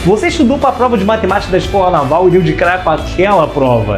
Você estudou para a prova de matemática da Escola Naval e deu de cara com aquela prova.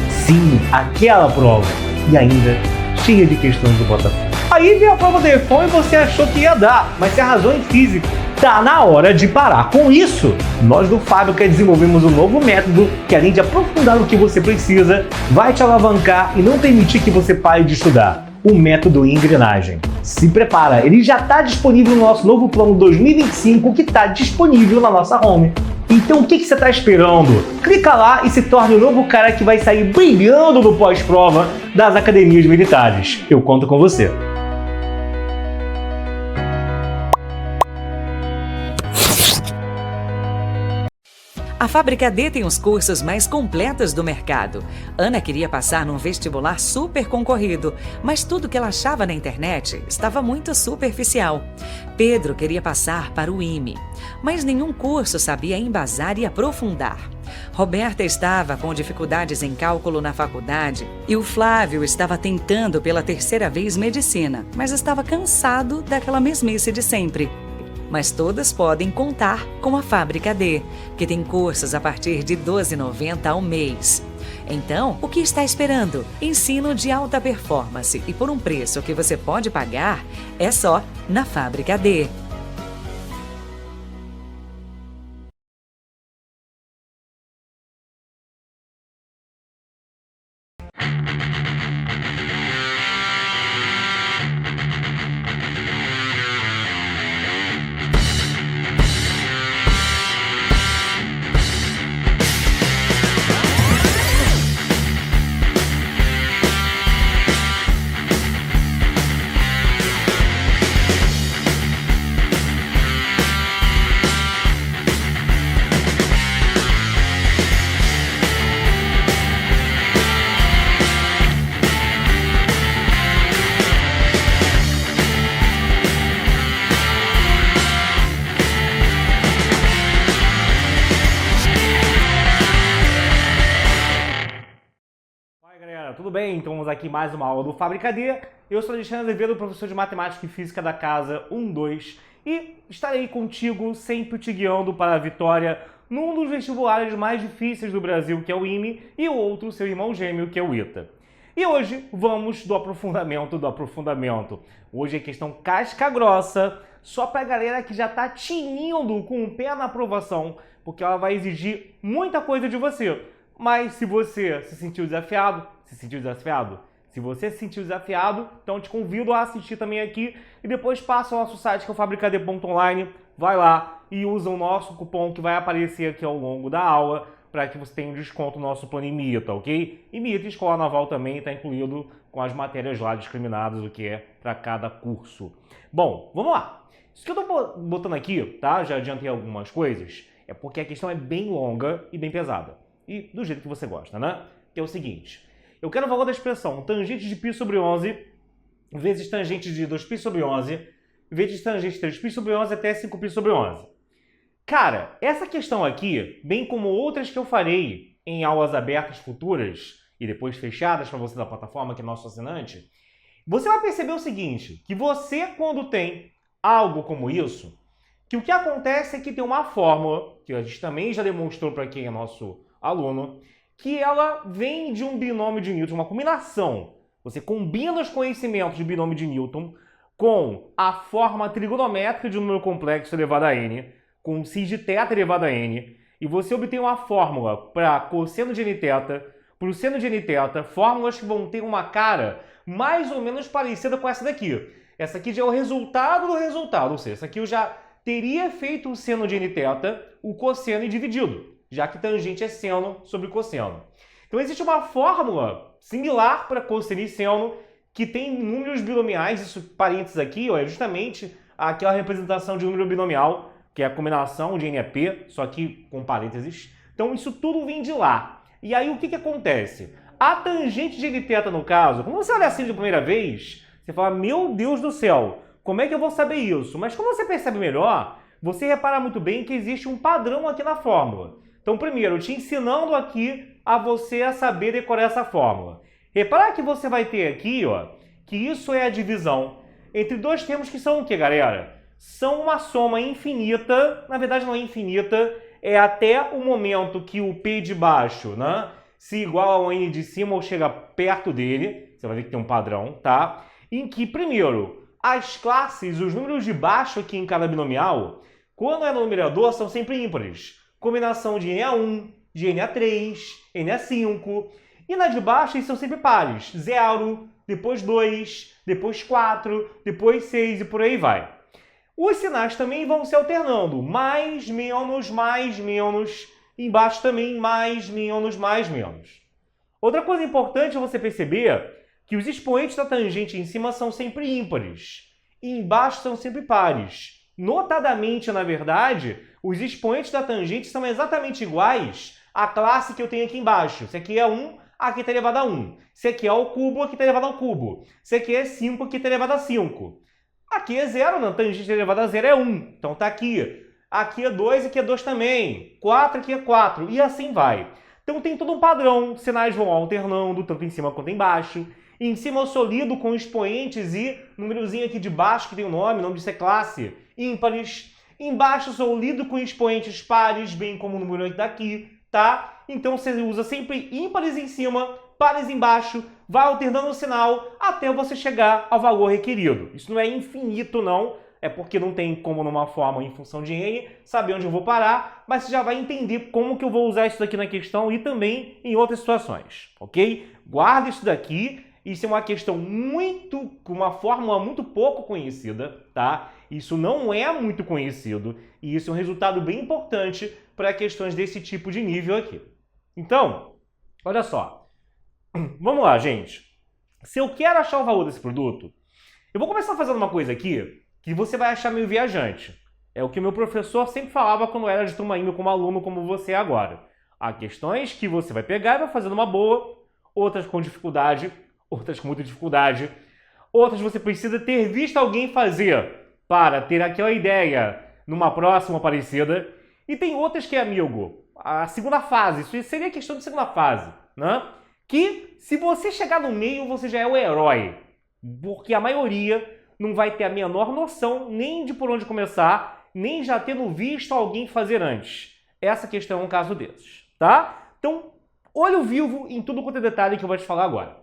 Sim, aquela prova. E ainda cheia de questões do Botafogo. Aí veio a prova do EFON e você achou que ia dar, mas se arrasou em física. Tá na hora de parar com isso. Nós do Fábrica desenvolvemos um novo método que, além de aprofundar o que você precisa, vai te alavancar e não permitir que você pare de estudar. O método engrenagem. Se prepara, ele já está disponível no nosso novo plano 2025 que está disponível na nossa home. Então o que você está esperando? Clica lá e se torne o novo cara que vai sair brilhando no pós-prova das academias militares. Eu conto com você. A Fábrica D tem os cursos mais completos do mercado. Ana queria passar num vestibular super concorrido, mas tudo que ela achava na internet estava muito superficial. Pedro queria passar para o IME, mas nenhum curso sabia embasar e aprofundar. Roberta estava com dificuldades em cálculo na faculdade e o Flávio estava tentando pela terceira vez medicina, mas estava cansado daquela mesmice de sempre. Mas todas podem contar com a Fábrica D, que tem cursos a partir de R$ 12,90 ao mês. Então, o que está esperando? Ensino de alta performance e por um preço que você pode pagar é só na Fábrica D. Tudo bem? Então vamos aqui mais uma aula do Fábrica D. Eu sou Alexandre Azevedo, professor de Matemática e Física da Casa 1-2 e estarei contigo sempre te guiando para a vitória num dos vestibulares mais difíceis do Brasil, que é o IME, e o outro, seu irmão gêmeo, que é o ITA. E hoje vamos do aprofundamento do aprofundamento. Hoje é questão casca grossa, só para a galera que já está tinindo com o pé na aprovação, porque ela vai exigir muita coisa de você. Mas se você se sentiu desafiado, Se você se sentiu desafiado, então te convido a assistir também aqui e depois passa ao nosso site que é o fabricad.online, vai lá e usa o nosso cupom que vai aparecer aqui ao longo da aula para que você tenha um desconto no nosso plano IMITA, ok? IMITA e Escola Naval também está incluído com as matérias lá discriminadas, o que é para cada curso. Bom, vamos lá. Isso que eu estou botando aqui, tá? Já adiantei algumas coisas, é porque a questão é bem longa e bem pesada. E do jeito que você gosta, né? Que é o seguinte. Eu quero o valor da expressão tangente de π sobre 11 vezes tangente de 2π sobre 11 vezes tangente de 3π sobre 11 até 5π sobre 11. Cara, essa questão aqui, bem como outras que eu farei em aulas abertas futuras e depois fechadas para você da plataforma, que é nosso assinante, você vai perceber o seguinte, que você, quando tem algo como isso, que o que acontece é que tem uma fórmula, que a gente também já demonstrou para quem é nosso aluno, que ela vem de um binômio de Newton, uma combinação. Você combina os conhecimentos de binômio de Newton com a forma trigonométrica de um número complexo elevado a n, com sin de θ elevado a n, e você obtém uma fórmula para cosseno de nθ, para o seno de nθ, fórmulas que vão ter uma cara mais ou menos parecida com essa daqui. Essa aqui já é o resultado do resultado, ou seja, essa aqui eu já teria feito o seno de nθ, o cosseno e dividido, já que tangente é seno sobre cosseno. Então existe uma fórmula similar para cosseno e seno que tem números binomiais, isso parênteses aqui, ó, é justamente aquela representação de um número binomial, que é a combinação de n é p, só que com parênteses. Então isso tudo vem de lá. E aí o que acontece? A tangente de nθ, no caso, quando você olha assim de primeira vez, você fala, meu Deus do céu, como é que eu vou saber isso? Mas quando você percebe melhor, você repara muito bem que existe um padrão aqui na fórmula. Então, primeiro, te ensinando aqui a você saber decorar essa fórmula. Repara que você vai ter aqui, ó, que isso é a divisão entre dois termos que são o que, galera? São uma soma infinita, na verdade não é infinita, é até o momento que o P de baixo, né, se iguala ao N de cima ou chega perto dele, você vai ver que tem um padrão, tá? Em que, primeiro, as classes, os números de baixo aqui em cada binomial, quando é no numerador, são sempre ímpares. Combinação de N a 1, de N a 3, N a 5. E na de baixo, eles são sempre pares. 0, depois 2, depois 4, depois 6 e por aí vai. Os sinais também vão se alternando. Mais, menos, mais, menos. Embaixo também, mais, menos, mais, menos. Outra coisa importante é você perceber que os expoentes da tangente em cima são sempre ímpares. E embaixo são sempre pares. Notadamente, na verdade, os expoentes da tangente são exatamente iguais à classe que eu tenho aqui embaixo. Se aqui é 1, aqui está elevado a 1. Se aqui é ao cubo, aqui está elevado ao cubo. Se aqui é 5, aqui está elevado a 5. Aqui é 0, na tangente elevada a 0 é 1. Então está aqui. Aqui é 2, aqui é 2 também. 4, aqui é 4. E assim vai. Então tem todo um padrão. Sinais vão alternando, tanto em cima quanto embaixo. Em cima eu solido com expoentes e númerozinho aqui de baixo, que tem o nome disso é classe, ímpares. Embaixo eu sou lido com expoentes pares, bem como o número aqui daqui, tá? Então você usa sempre ímpares em cima, pares embaixo, vai alternando o sinal até você chegar ao valor requerido. Isso não é infinito, não. É porque não tem como numa forma em função de n saber onde eu vou parar, mas você já vai entender como que eu vou usar isso daqui na questão e também em outras situações, ok? Guarda isso daqui. Isso é uma questão uma fórmula muito pouco conhecida, tá? Isso não é muito conhecido e isso é um resultado bem importante para questões desse tipo de nível aqui. Então, olha só. Vamos lá, gente. Se eu quero achar o valor desse produto, eu vou começar fazendo uma coisa aqui que você vai achar meio viajante. É o que meu professor sempre falava quando era de turma ímpar como aluno como você é agora. Há questões que você vai pegar e vai fazer numa boa, outras com dificuldade, outras com muita dificuldade, outras você precisa ter visto alguém fazer para ter aquela ideia numa próxima parecida, e tem outras que é, amigo, a segunda fase, isso seria a questão de segunda fase, né? Que se você chegar no meio, você já é o herói, porque a maioria não vai ter a menor noção nem de por onde começar, nem já tendo visto alguém fazer antes. Essa questão é um caso desses, tá? Então, olho vivo em tudo quanto é detalhe que eu vou te falar agora.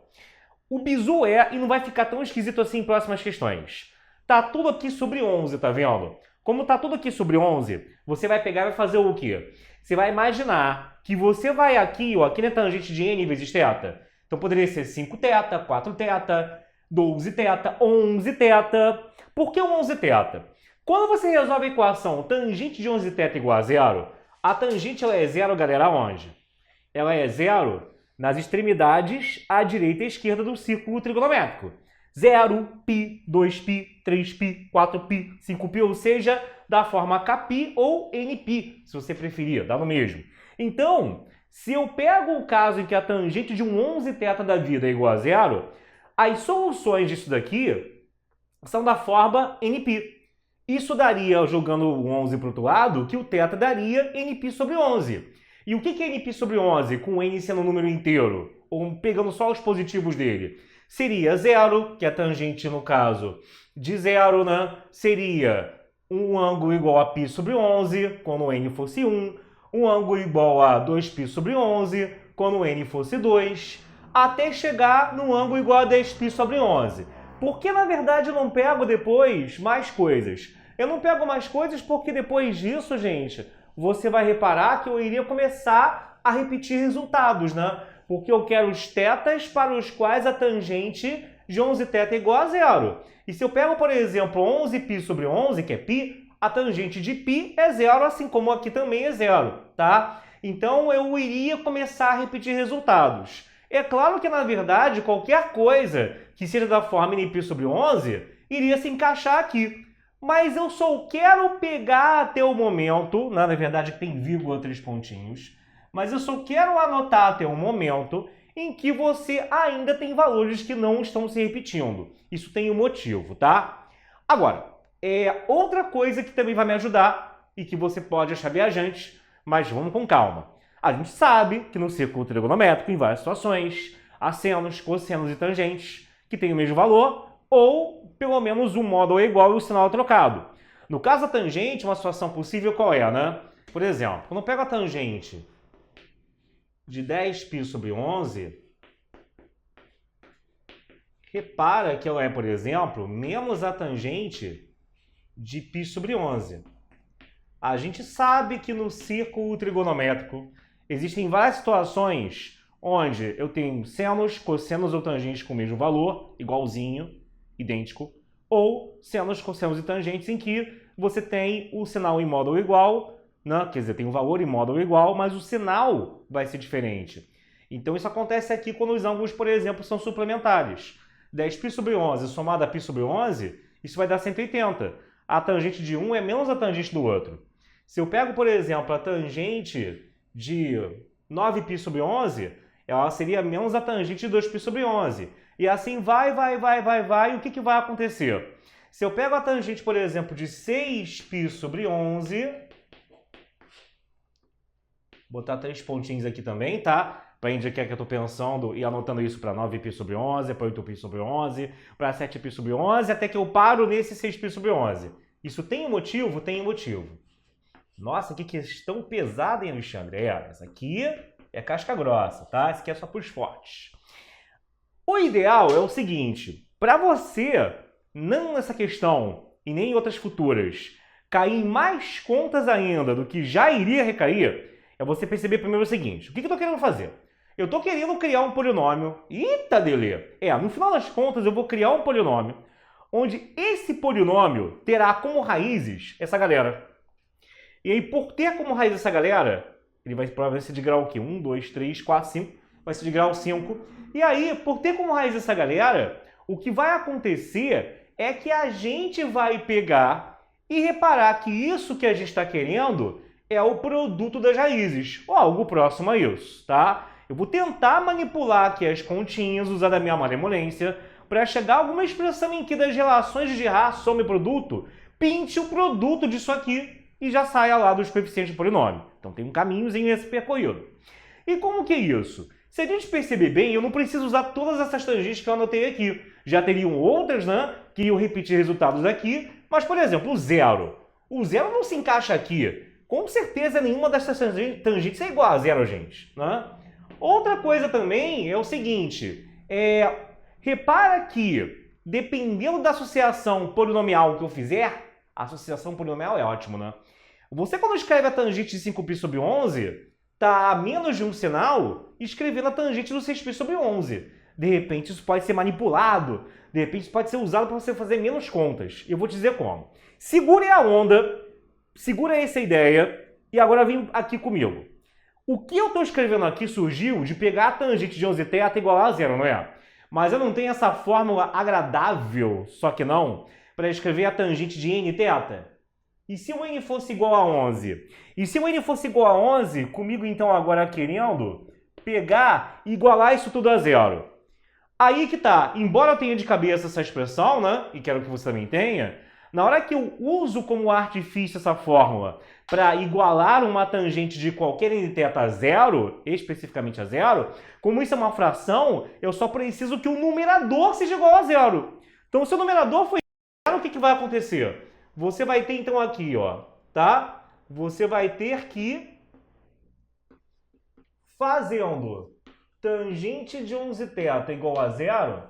O bizu é, e não vai ficar tão esquisito assim em próximas questões. Tá tudo aqui sobre 11, tá vendo? Como tá tudo aqui sobre 11, você vai pegar e vai fazer o quê? Você vai imaginar que você vai aqui, ó, aqui na tangente de n vezes θ. Então poderia ser 5θ, 4θ, 12θ, 11θ. Por que 11θ? Quando você resolve a equação tangente de 11θ igual a zero, a tangente ela é zero, galera, onde? Ela é zero nas extremidades à direita e à esquerda do círculo trigonométrico. 0, π, 2π, 3π, 4π, 5π, ou seja, da forma kπ ou nπ, se você preferir, dá no mesmo. Então, se eu pego o caso em que a tangente de um 11θ da vida é igual a zero, as soluções disso daqui são da forma nπ. Isso daria, jogando o 11 para o outro lado, que o θ daria nπ sobre 11. E o que é nπ sobre 11 com n sendo um número inteiro? Ou pegando só os positivos dele? Seria 0, que é a tangente, no caso, de 0, né? Seria um ângulo igual a π sobre 11, quando n fosse 1. Um ângulo igual a 2π sobre 11, quando n fosse 2. Até chegar no ângulo igual a 10π sobre 11. Por que, na verdade, eu não pego depois mais coisas? Eu não pego mais coisas porque depois disso, gente, você vai reparar que eu iria começar a repetir resultados, né? Porque eu quero os θs para os quais a tangente de 11θ é igual a zero. E se eu pego, por exemplo, 11π sobre 11, que é π, a tangente de π é zero, assim como aqui também é zero, tá? Então eu iria começar a repetir resultados. É claro que, na verdade, qualquer coisa que seja da forma nπ sobre 11 iria se encaixar aqui. Mas eu só quero pegar até o momento, na verdade tem vírgula 3 pontinhos, mas eu só quero anotar até o momento em que você ainda tem valores que não estão se repetindo. Isso tem um motivo, tá? Agora, outra coisa que também vai me ajudar e que você pode achar viajante, mas vamos com calma. A gente sabe que no círculo trigonométrico, em várias situações, há senos, cossenos e tangentes que têm o mesmo valor, ou pelo menos um módulo é igual e o sinal é trocado. No caso da tangente, uma situação possível qual é, né? Por exemplo, quando eu pego a tangente de 10π sobre 11, repara que ela é, por exemplo, menos a tangente de π sobre 11. A gente sabe que no círculo trigonométrico existem várias situações onde eu tenho senos, cossenos ou tangentes com o mesmo valor, igualzinho, idêntico, ou senos, cossenos e tangentes em que você tem o sinal em módulo igual, né? Quer dizer, tem um valor em módulo igual, mas o sinal vai ser diferente. Então isso acontece aqui quando os ângulos, por exemplo, são suplementares. 10π sobre 11 somado a π sobre 11, isso vai dar 180. A tangente de um é menos a tangente do outro. Se eu pego, por exemplo, a tangente de 9π sobre 11, ela seria menos a tangente de 2π sobre 11. E assim vai, e o que vai acontecer? Se eu pego a tangente, por exemplo, de 6π sobre 11, vou botar 3 pontinhos aqui também, tá? Para indicar que eu estou pensando e anotando isso para 9π sobre 11, para 8π sobre 11, para 7π sobre 11, até que eu paro nesse 6π sobre 11. Isso tem um motivo? Tem um motivo. Nossa, que questão pesada, hein, Alexandre? Essa aqui é casca grossa, tá? Essa aqui é só para os fortes. O ideal é o seguinte, para você, não nessa questão e nem em outras futuras, cair em mais contas ainda do que já iria recair, é você perceber primeiro o seguinte, o que eu estou querendo fazer? Eu estou querendo criar um polinômio, eita dele, no final das contas eu vou criar um polinômio, onde esse polinômio terá como raízes essa galera. E aí, por ter como raiz essa galera, ele vai provavelmente ser de grau o quê? 1, 2, 3, 4, 5, vai ser de grau 5. E aí, por ter como raiz essa galera, o que vai acontecer é que a gente vai pegar e reparar que isso que a gente está querendo é o produto das raízes, ou algo próximo a isso, tá? Eu vou tentar manipular aqui as continhas, usar a minha malemolência, para chegar a alguma expressão em que das relações de Girard, soma e produto, pinte o produto disso aqui e já saia lá dos coeficientes do polinômio. Então tem um caminhozinho nesse percorrido. E como que é isso? Se a gente perceber bem, eu não preciso usar todas essas tangentes que eu anotei aqui. Já teriam outras, né, que iam repetir resultados aqui, mas, por exemplo, o zero. O zero não se encaixa aqui. Com certeza nenhuma dessas tangentes é igual a zero, gente, né? Outra coisa também é o seguinte, repara que, dependendo da associação polinomial que eu fizer, a associação polinomial é ótimo, né? Você, quando escreve a tangente de 5π sobre 11, está a menos de um sinal escrevendo a tangente do 6π sobre 11. De repente, isso pode ser manipulado, de repente, isso pode ser usado para você fazer menos contas. Eu vou te dizer como. Segure a onda, segura essa ideia e agora vem aqui comigo. O que eu estou escrevendo aqui surgiu de pegar a tangente de 11θ igual a zero, não é? Mas eu não tenho essa fórmula agradável, só que não, para escrever a tangente de nθ. E se o n fosse igual a 11? E se o n fosse igual a 11, comigo então agora querendo pegar e igualar isso tudo a zero. Aí que tá, embora eu tenha de cabeça essa expressão, né, e quero que você também tenha, na hora que eu uso como artifício essa fórmula para igualar uma tangente de qualquer nθ a zero, especificamente a zero, como isso é uma fração, eu só preciso que o numerador seja igual a zero. Então, se o numerador for zero, o que vai acontecer? Você vai ter, então, aqui, ó, tá? Você vai ter que, fazendo tangente de 11θ igual a zero,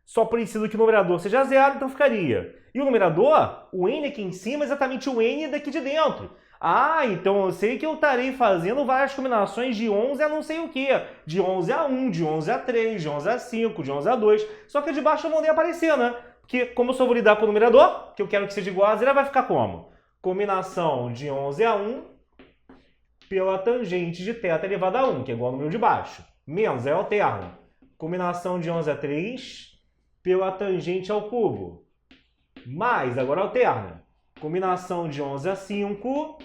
só preciso que o numerador seja zero, então ficaria. E o numerador, o n aqui em cima, é exatamente o n daqui de dentro. Ah, então eu sei que eu estarei fazendo várias combinações de 11 a não sei o quê. De 11 a 1, de 11 a 3, de 11 a 5, de 11 a 2. Só que de baixo não vão nem aparecer, né? Porque como eu só vou lidar com o numerador, que eu quero que seja igual a zero, vai ficar como? Combinação de 11 a 1 pela tangente de θ elevado a 1, que é igual ao número de baixo. Menos é alterno. Combinação de 11 a 3 pela tangente ao cubo. Mais, agora alterna. Combinação de 11 a 5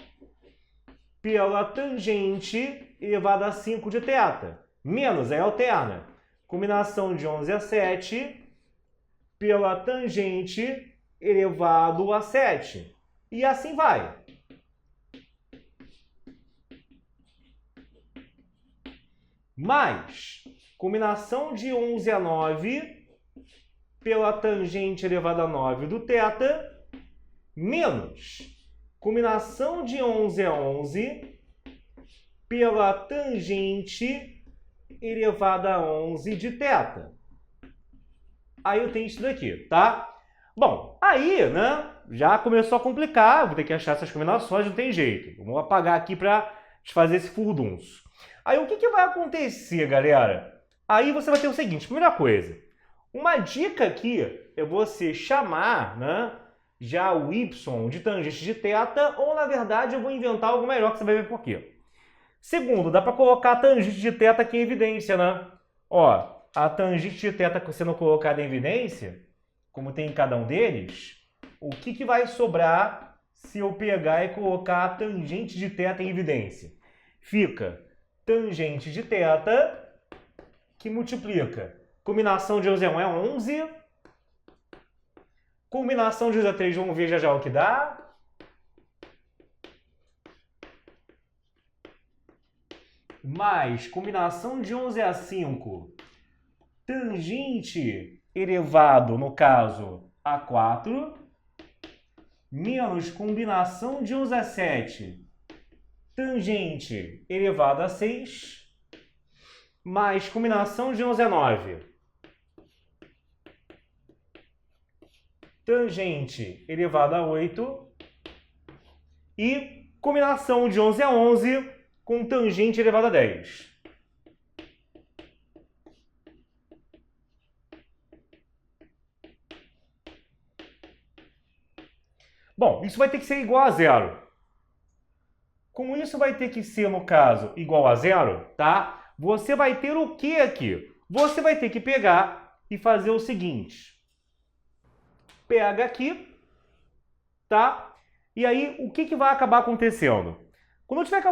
pela tangente elevada a 5 de θ. Menos, é alterna. Combinação de 11 a 7 pela tangente elevado a 7. E assim vai. Mais, combinação de 11 a 9 pela tangente elevada a 9 do θ, menos combinação de 11 a 11 pela tangente elevada a 11 de θ. Aí eu tenho isso daqui, tá? Bom, aí, né, já começou a complicar, vou ter que achar essas combinações, não tem jeito. Vamos apagar aqui para desfazer esse furdunço. Aí o que vai acontecer, galera? Aí você vai ter o seguinte, primeira coisa, uma dica aqui é você chamar, né, já o y de tangente de θ, ou na verdade eu vou inventar algo melhor que você vai ver por quê. Segundo, dá para colocar a tangente de θ aqui em evidência, né? Ó, a tangente de θ sendo colocada em evidência, como tem em cada um deles, o que vai sobrar se eu pegar e colocar a tangente de θ em evidência? Fica tangente de θ que multiplica. Combinação de 11 a 1 é 11. Combinação de 11 a 3, vamos ver já o que dá. Mais combinação de 11 a 5, tangente elevado, no caso, a 4, menos combinação de 11 a 7, tangente elevado a 6, mais combinação de 11 a 9, tangente elevado a 8, e combinação de 11 a 11 com tangente elevado a 10. Bom, isso vai ter que ser igual a zero. Como isso vai ter que ser, no caso, igual a zero, tá? Você vai ter o que aqui? Você vai ter que pegar e fazer o seguinte. Pega aqui, tá? E aí, o que vai acabar acontecendo? Quando eu tiver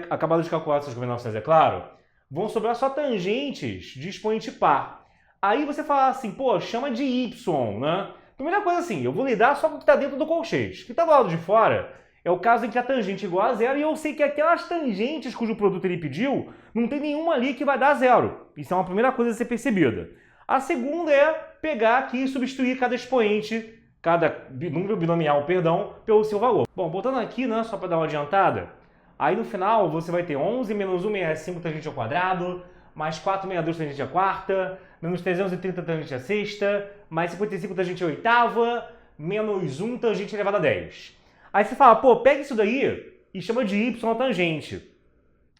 acabado de calcular essas combinações, é claro, vão sobrar só tangentes de expoente par. Aí você fala assim, pô, chama de y, né? Primeira coisa assim, eu vou lidar só com o que está dentro do colchete. O que está do lado de fora é o caso em que a tangente é igual a zero e eu sei que aquelas tangentes cujo produto ele pediu, não tem nenhuma ali que vai dar zero. Isso é uma primeira coisa a ser percebida. A segunda é pegar aqui e substituir cada expoente, cada número binomial, perdão, pelo seu valor. Bom, botando aqui, né, só para dar uma adiantada, aí no final você vai ter 11 menos 165 tangente ao quadrado, mais 462 tangente à quarta, menos 330 tangente à sexta, mais 55 tangente à oitava, menos 1 tangente elevado a 10. Aí você fala, pô, pega isso daí e chama de y a tangente.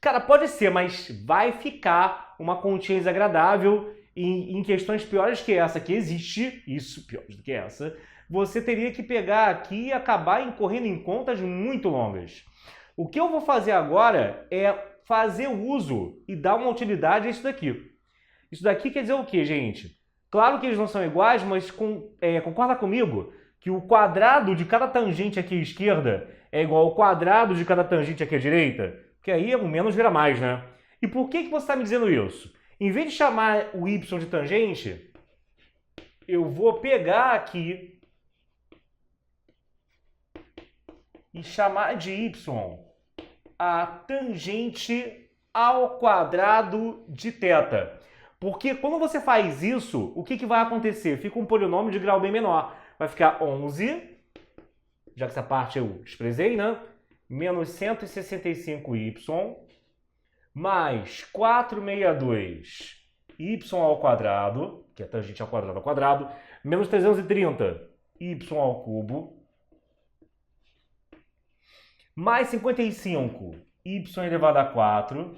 Cara, pode ser, mas vai ficar uma continha desagradável e em questões piores que essa, que existe, isso, piores do que essa, você teria que pegar aqui e acabar incorrendo em contas muito longas. O que eu vou fazer agora é fazer uso e dar uma utilidade a isso daqui. Isso daqui quer dizer o quê, gente? Claro que eles não são iguais, mas concorda comigo que o quadrado de cada tangente aqui à esquerda é igual ao quadrado de cada tangente aqui à direita? Porque aí o menos vira mais, né? E por que você está me dizendo isso? Em vez de chamar o y de tangente, eu vou pegar aqui e chamar de y a tangente ao quadrado de θ. Porque quando você faz isso, o que vai acontecer? Fica um polinômio de grau bem menor. Vai ficar 11, já que essa parte eu desprezei, né? Menos 165y, mais 462y ao quadrado, que é tangente ao quadrado, menos 330y ao cubo, mais 55y elevado a 4,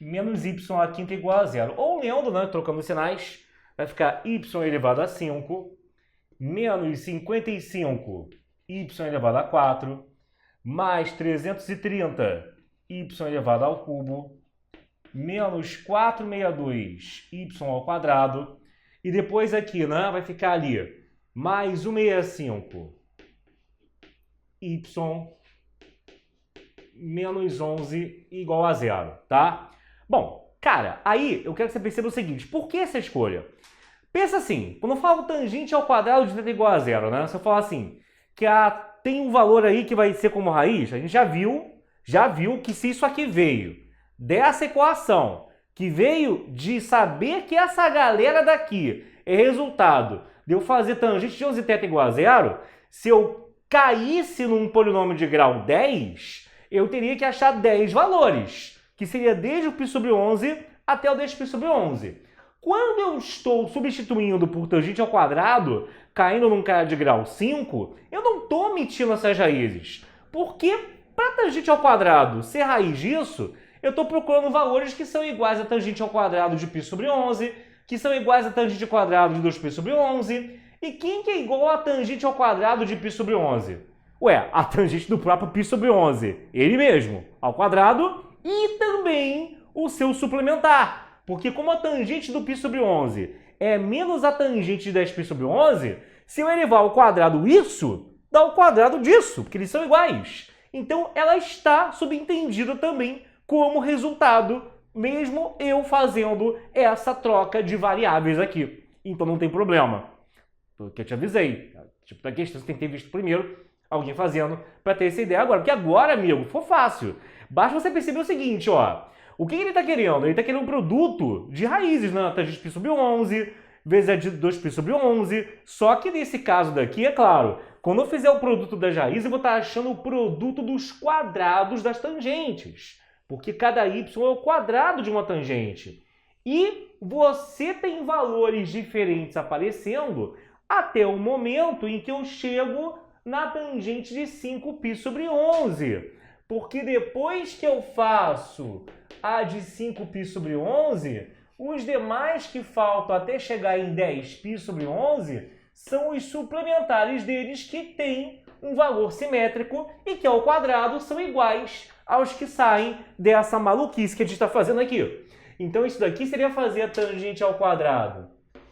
menos y à quinta igual a zero. Ou lendo, né, trocando os sinais, vai ficar y elevado a 5, menos 55y elevado a 4, mais 330y elevado ao cubo, menos 462y ao quadrado, e depois aqui, né, vai ficar ali, mais 165y menos 11 igual a zero, tá? Bom, cara, aí eu quero que você perceba o seguinte, por que essa escolha? Pensa assim, quando eu falo tangente ao quadrado de θ igual a zero, né? Se eu falar assim, que tem um valor aí que vai ser como raiz, a gente já viu que se isso aqui veio dessa equação, que veio de saber que essa galera daqui é resultado de eu fazer tangente de 11θ igual a zero, se eu caísse num polinômio de grau 10, eu teria que achar 10 valores, que seria desde o π sobre 11 até o 10π sobre 11. Quando eu estou substituindo por tangente ao quadrado, caindo num cara de grau 5, eu não estou omitindo essas raízes. Porque para tangente ao quadrado ser raiz disso, eu estou procurando valores que são iguais a tangente ao quadrado de π sobre 11, que são iguais a tangente ao quadrado de 2π sobre 11. E quem que é igual a tangente ao quadrado de π sobre 11? Ué, a tangente do próprio π sobre 11, ele mesmo, ao quadrado, e também o seu suplementar. Porque como a tangente do π sobre 11 é menos a tangente de 10π sobre 11, se eu elevar ao quadrado isso, dá o quadrado disso, porque eles são iguais. Então ela está subentendida também como resultado, mesmo eu fazendo essa troca de variáveis aqui. Então não tem problema. Porque eu te avisei. Tipo, da questão você tem que ter visto primeiro alguém fazendo para ter essa ideia agora. Porque agora, amigo, foi fácil. Basta você perceber o seguinte, ó. O que ele está querendo? Ele está querendo um produto de raízes, né? Tangente π sobre 11 vezes a de 2π sobre 11. Só que nesse caso daqui, é claro, quando eu fizer o produto das raízes, eu vou estar achando o produto dos quadrados das tangentes. Porque cada y é o quadrado de uma tangente. E você tem valores diferentes aparecendo até o momento em que eu chego na tangente de 5π sobre 11. Porque depois que eu faço a de 5π sobre 11, os demais que faltam até chegar em 10π sobre 11 são os suplementares deles que têm um valor simétrico e que ao quadrado são iguais aos que saem dessa maluquice que a gente está fazendo aqui. Então isso daqui seria fazer a tangente ao quadrado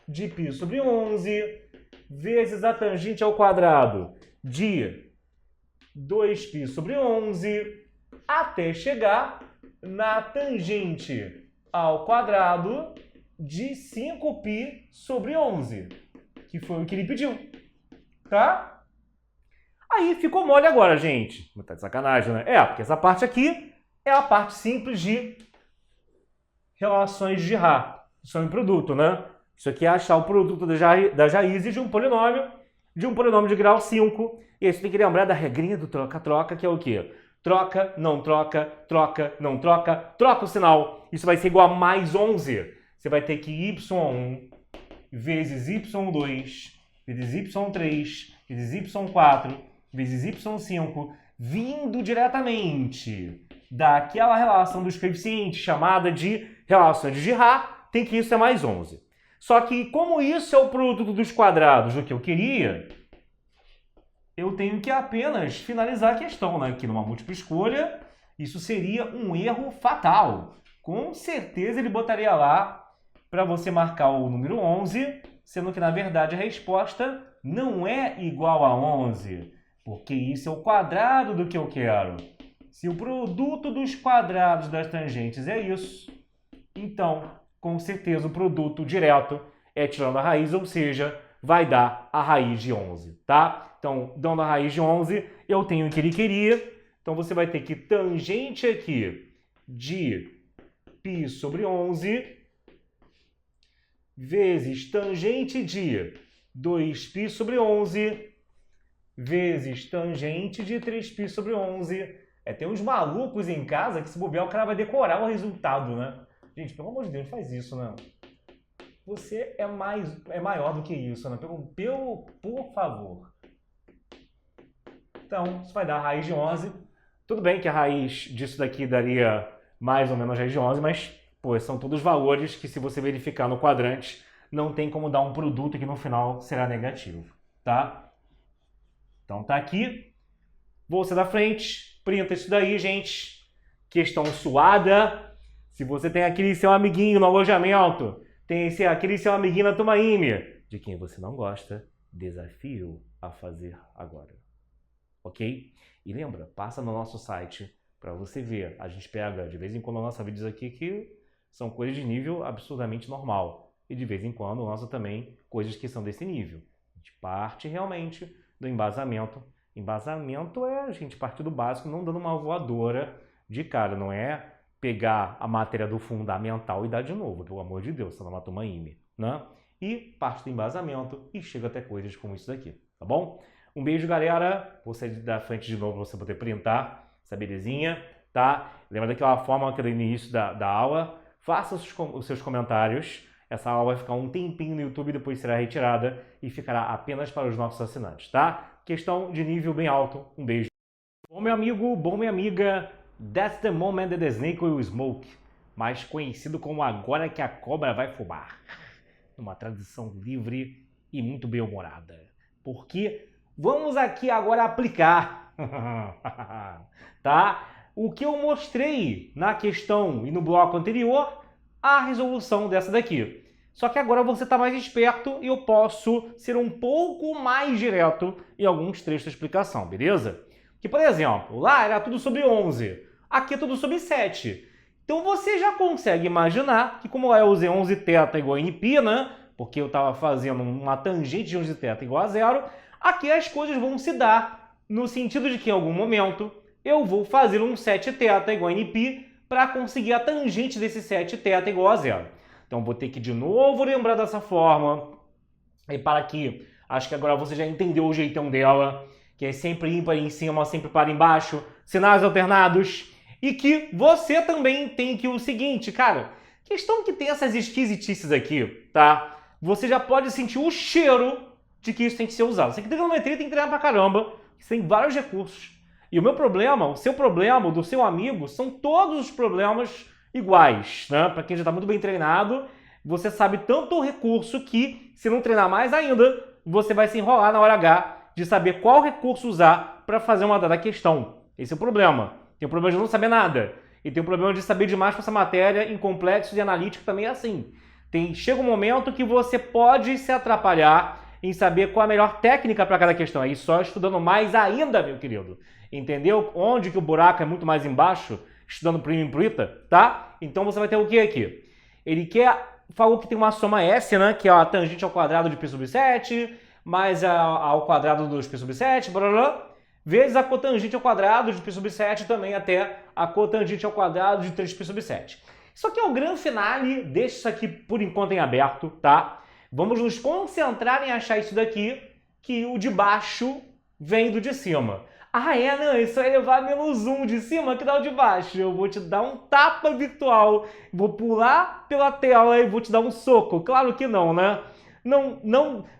de π sobre 11 vezes a tangente ao quadrado de 2π sobre 11 até chegar na tangente ao quadrado de 5π sobre 11, que foi o que ele pediu, tá? Aí ficou mole agora, gente. Não tá de sacanagem, né? Porque essa parte aqui é a parte simples de relações de Ra, são em produto, né? Isso aqui é achar o produto das raízes de um polinômio de grau 5. E aí você tem que lembrar da regrinha do troca-troca, que é o quê? Troca, não troca, troca, não troca, troca o sinal. Isso vai ser igual a mais 11. Você vai ter que y1 vezes y2 vezes y3 vezes y4 vezes y5 vindo diretamente daquela relação dos coeficientes chamada de relações de Ra, tem que isso é mais 11. Só que como isso é o produto dos quadrados do que eu queria, eu tenho que apenas finalizar a questão, né? Aqui numa múltipla escolha, isso seria um erro fatal. Com certeza ele botaria lá para você marcar o número 11, sendo que na verdade a resposta não é igual a 11, porque isso é o quadrado do que eu quero. Se o produto dos quadrados das tangentes é isso, então com certeza o produto direto é tirando a raiz, ou seja, vai dar a raiz de 11, tá? Então, dando a raiz de 11, eu tenho o que ele queria. Então, você vai ter que tangente aqui de π sobre 11 vezes tangente de 2π sobre 11 vezes tangente de 3π sobre 11. Tem uns malucos em casa que se bobear o cara vai decorar o resultado, né? Gente, pelo amor de Deus, faz isso, né? Você é maior do que isso, né? Por favor. Então, isso vai dar a raiz de 11. Tudo bem que a raiz disso daqui daria mais ou menos a raiz de 11, mas pô, são todos valores que, se você verificar no quadrante, não tem como dar um produto que no final será negativo, tá? Então tá aqui. Você da frente, printa isso daí, gente. Questão suada. Se você tem aquele seu amiguinho no alojamento, tem aquele seu amiguinho na Tumaíne, de quem você não gosta, desafio a fazer agora. Ok? E lembra, passa no nosso site para você ver. A gente pega, de vez em quando, lança vídeos aqui que são coisas de nível absurdamente normal. E de vez em quando lança também coisas que são desse nível. A gente parte realmente do embasamento. Embasamento é a gente partir do básico, não dando uma voadora de cara. Não é pegar a matéria do fundamental e dar de novo, pelo amor de Deus, senão mata uma IME, né? E parte do embasamento e chega até coisas como isso daqui, tá bom? Um beijo, galera. Vou sair da frente de novo para você poder printar. essa belezinha, tá? Lembra daquela forma que eu dei no início da aula? Faça os seus comentários. Essa aula vai ficar um tempinho no YouTube, depois será retirada e ficará apenas para os nossos assinantes, tá? Questão de nível bem alto. Um beijo. Bom, meu amigo, bom, minha amiga, that's the moment that the snake will smoke, mais conhecido como agora que a cobra vai fumar. Uma tradução livre e muito bem-humorada. Porque vamos aqui agora aplicar, tá? O que eu mostrei na questão e no bloco anterior, a resolução dessa daqui. Só que agora você está mais esperto e eu posso ser um pouco mais direto em alguns trechos da explicação, beleza? Que, por exemplo, lá era tudo sobre 11, aqui é tudo sobre 7. Então você já consegue imaginar que, como lá eu usei 11θ igual a nπ, né? Porque eu estava fazendo uma tangente de 11θ igual a 0, aqui as coisas vão se dar no sentido de que em algum momento eu vou fazer um 7θ igual a nπ para conseguir a tangente desse 7θ igual a 0. Então vou ter que de novo lembrar dessa forma. E para aqui, acho que agora você já entendeu o jeitão dela, que é sempre ímpar em cima, sempre par embaixo, sinais alternados. E que você também tem que o seguinte, cara, questão que tem essas esquisitices aqui, tá? Você já pode sentir o cheiro de que isso tem que ser usado. Você que trigonometria tem que treinar pra caramba, você tem vários recursos. E o meu problema, o seu problema, o do seu amigo, são todos os problemas iguais, né? Para quem já está muito bem treinado, você sabe tanto o recurso que, se não treinar mais ainda, você vai se enrolar na hora H de saber qual recurso usar para fazer uma dada questão. Esse é o problema. Tem o problema de não saber nada. E tem o problema de saber demais para essa matéria, em complexo e analítico também é assim. Chega um momento que você pode se atrapalhar em saber qual a melhor técnica para cada questão. Aí só estudando mais ainda, meu querido. Entendeu? Onde que o buraco é muito mais embaixo? Estudando primo e imprita, tá? Então você vai ter o que aqui? Ele falou que tem uma soma S, né? Que é a tangente ao quadrado de π sobre 7, mais ao quadrado dos π sobre 7, blá, blá, blá, vezes a cotangente ao quadrado de π sobre 7, também até a cotangente ao quadrado de 3π sobre 7. Isso aqui é o grande finale, deixa isso aqui por enquanto em aberto, tá? Vamos nos concentrar em achar isso daqui, que o de baixo vem do de cima. Ah, não, isso vai levar menos 1 de cima que dá o de baixo. Eu vou te dar um tapa virtual, vou pular pela tela e vou te dar um soco. Claro que não, né?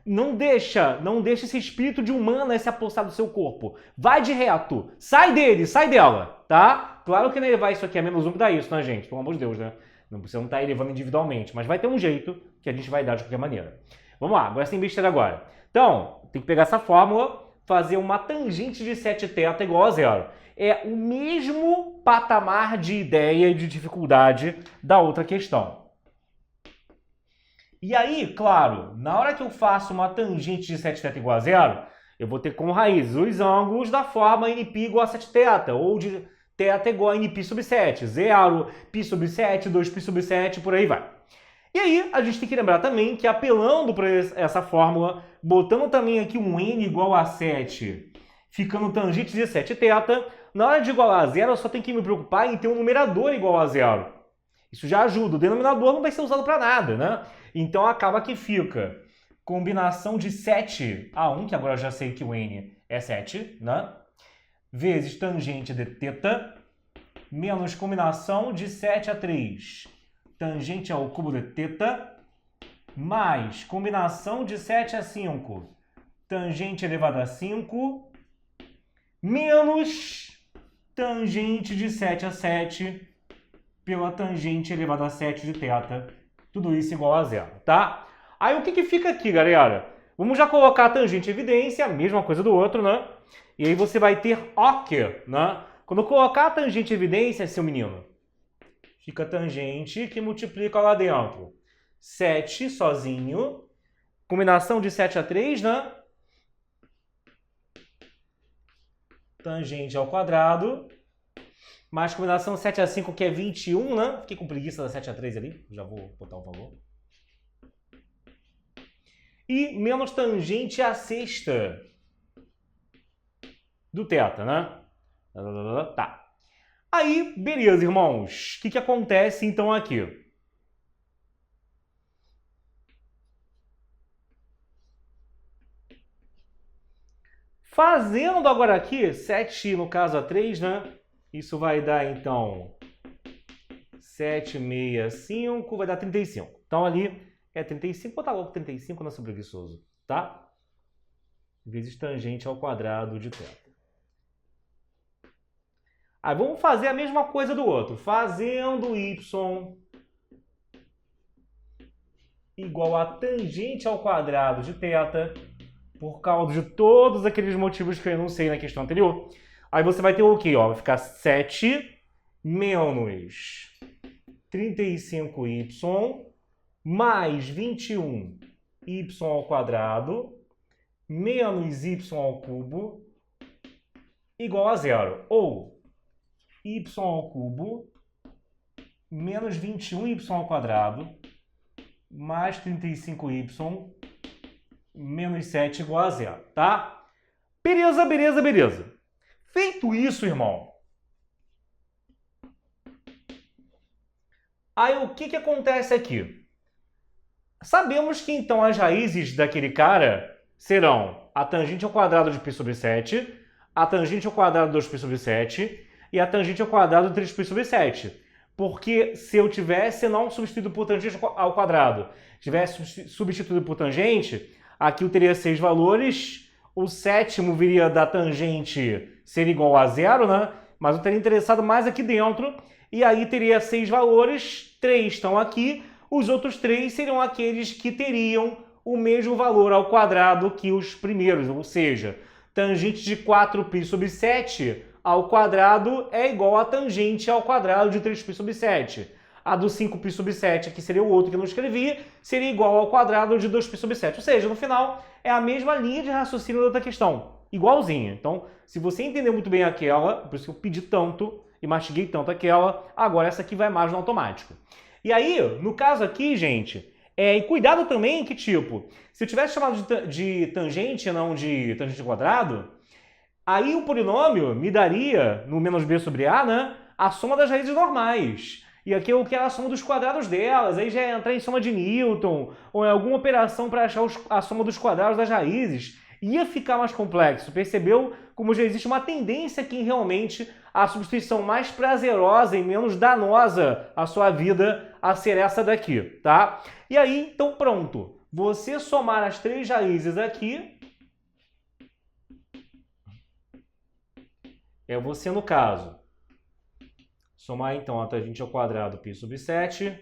Não deixa esse espírito de humana se apossar do seu corpo. Vai de reto, sai dele, sai dela, tá? Claro que não elevar isso aqui a menos 1 que dá isso, né, gente? Pelo amor de Deus, né? Você não tá elevando individualmente, mas vai ter um jeito que a gente vai dar de qualquer maneira. Vamos lá, agora sem besteira agora. Então, tem que pegar essa fórmula, fazer uma tangente de 7θ igual a 0. É o mesmo patamar de ideia e de dificuldade da outra questão. E aí, claro, na hora que eu faço uma tangente de 7θ igual a 0, eu vou ter como raiz os ângulos da forma nπ igual a 7θ, ou de θ igual a nπ sobre 7, 0, π sobre 7, 2π sobre 7, por aí vai. E aí, a gente tem que lembrar também que apelando para essa fórmula, botando também aqui um n igual a 7, ficando tangente de 7θ, na hora de igualar a 0, eu só tenho que me preocupar em ter um numerador igual a 0. Isso já ajuda. O denominador não vai ser usado para nada, né? Então acaba que fica combinação de 7 a 1, que agora eu já sei que o n é 7, né? Vezes tangente de θ, menos combinação de 7 a 3. Tangente ao cubo de θ, mais combinação de 7 a 5, tangente elevado a 5, menos tangente de 7 a 7 pela tangente elevado a 7 de θ. Tudo isso igual a 0, tá? Aí o que fica aqui, galera? Vamos já colocar a tangente em evidência, a mesma coisa do outro, né? E aí você vai ter o quê, né? Quando colocar a tangente em evidência, seu menino, fica a tangente que multiplica lá dentro. 7 sozinho, combinação de 7 a 3, né? Tangente ao quadrado, mais combinação 7 a 5, que é 21, né? Fiquei com preguiça da 7 a 3 ali, já vou botar o valor. E menos tangente à sexta do θ, né? Tá. Aí, beleza, irmãos. O que acontece então aqui? Fazendo agora aqui, 7 no caso a 3, né? Isso vai dar, então, 765, vai dar 35. Então, ali é 35, botar logo 35, não sou preguiçoso, tá? Vezes tangente ao quadrado de θ. Aí, vamos fazer a mesma coisa do outro. Fazendo y igual a tangente ao quadrado de θ, por causa de todos aqueles motivos que eu enunciei na questão anterior. Aí você vai ter o quê? Ó, vai ficar 7 menos 35y mais 21y ao quadrado menos y ao cubo igual a zero. Ou y ao cubo menos 21y ao quadrado mais 35y menos 7 igual a zero, tá? Beleza, beleza, beleza. Feito isso, irmão, aí o que acontece aqui? Sabemos que então as raízes daquele cara serão a tangente ao quadrado de π sobre 7, a tangente ao quadrado de 2π sobre 7 e a tangente ao quadrado de 3π sobre 7. Porque se eu tivesse não substituído por tangente ao quadrado, tivesse substituído por tangente, aqui eu teria 6 valores, o sétimo viria da tangente ser igual a zero, né? Mas eu estaria interessado mais aqui dentro, e aí teria 6 valores, 3 estão aqui, os outros 3 seriam aqueles que teriam o mesmo valor ao quadrado que os primeiros, ou seja, tangente de 4π sobre 7 ao quadrado é igual a tangente ao quadrado de 3π sobre 7. A do 5π sobre 7, que seria o outro que eu não escrevi, seria igual ao quadrado de 2π sobre 7. Ou seja, no final, é a mesma linha de raciocínio da outra questão. Igualzinha. Então, se você entender muito bem aquela, por isso que eu pedi tanto e mastiguei tanto aquela, agora essa aqui vai mais no automático. E aí, no caso aqui, gente, e cuidado também que, tipo, se eu tivesse chamado de tangente, não de tangente quadrado, aí o polinômio me daria, no menos b sobre a, né, a soma das raízes normais. E aqui eu quero a soma dos quadrados delas, aí já é entrar em soma de Newton, ou em alguma operação para achar a soma dos quadrados das raízes. Ia ficar mais complexo, percebeu como já existe uma tendência aqui realmente a substituição mais prazerosa e menos danosa à sua vida a ser essa daqui, tá? E aí, então pronto, você somar as 3 raízes aqui, é você no caso, somar então a tangente ao quadrado π sobre 7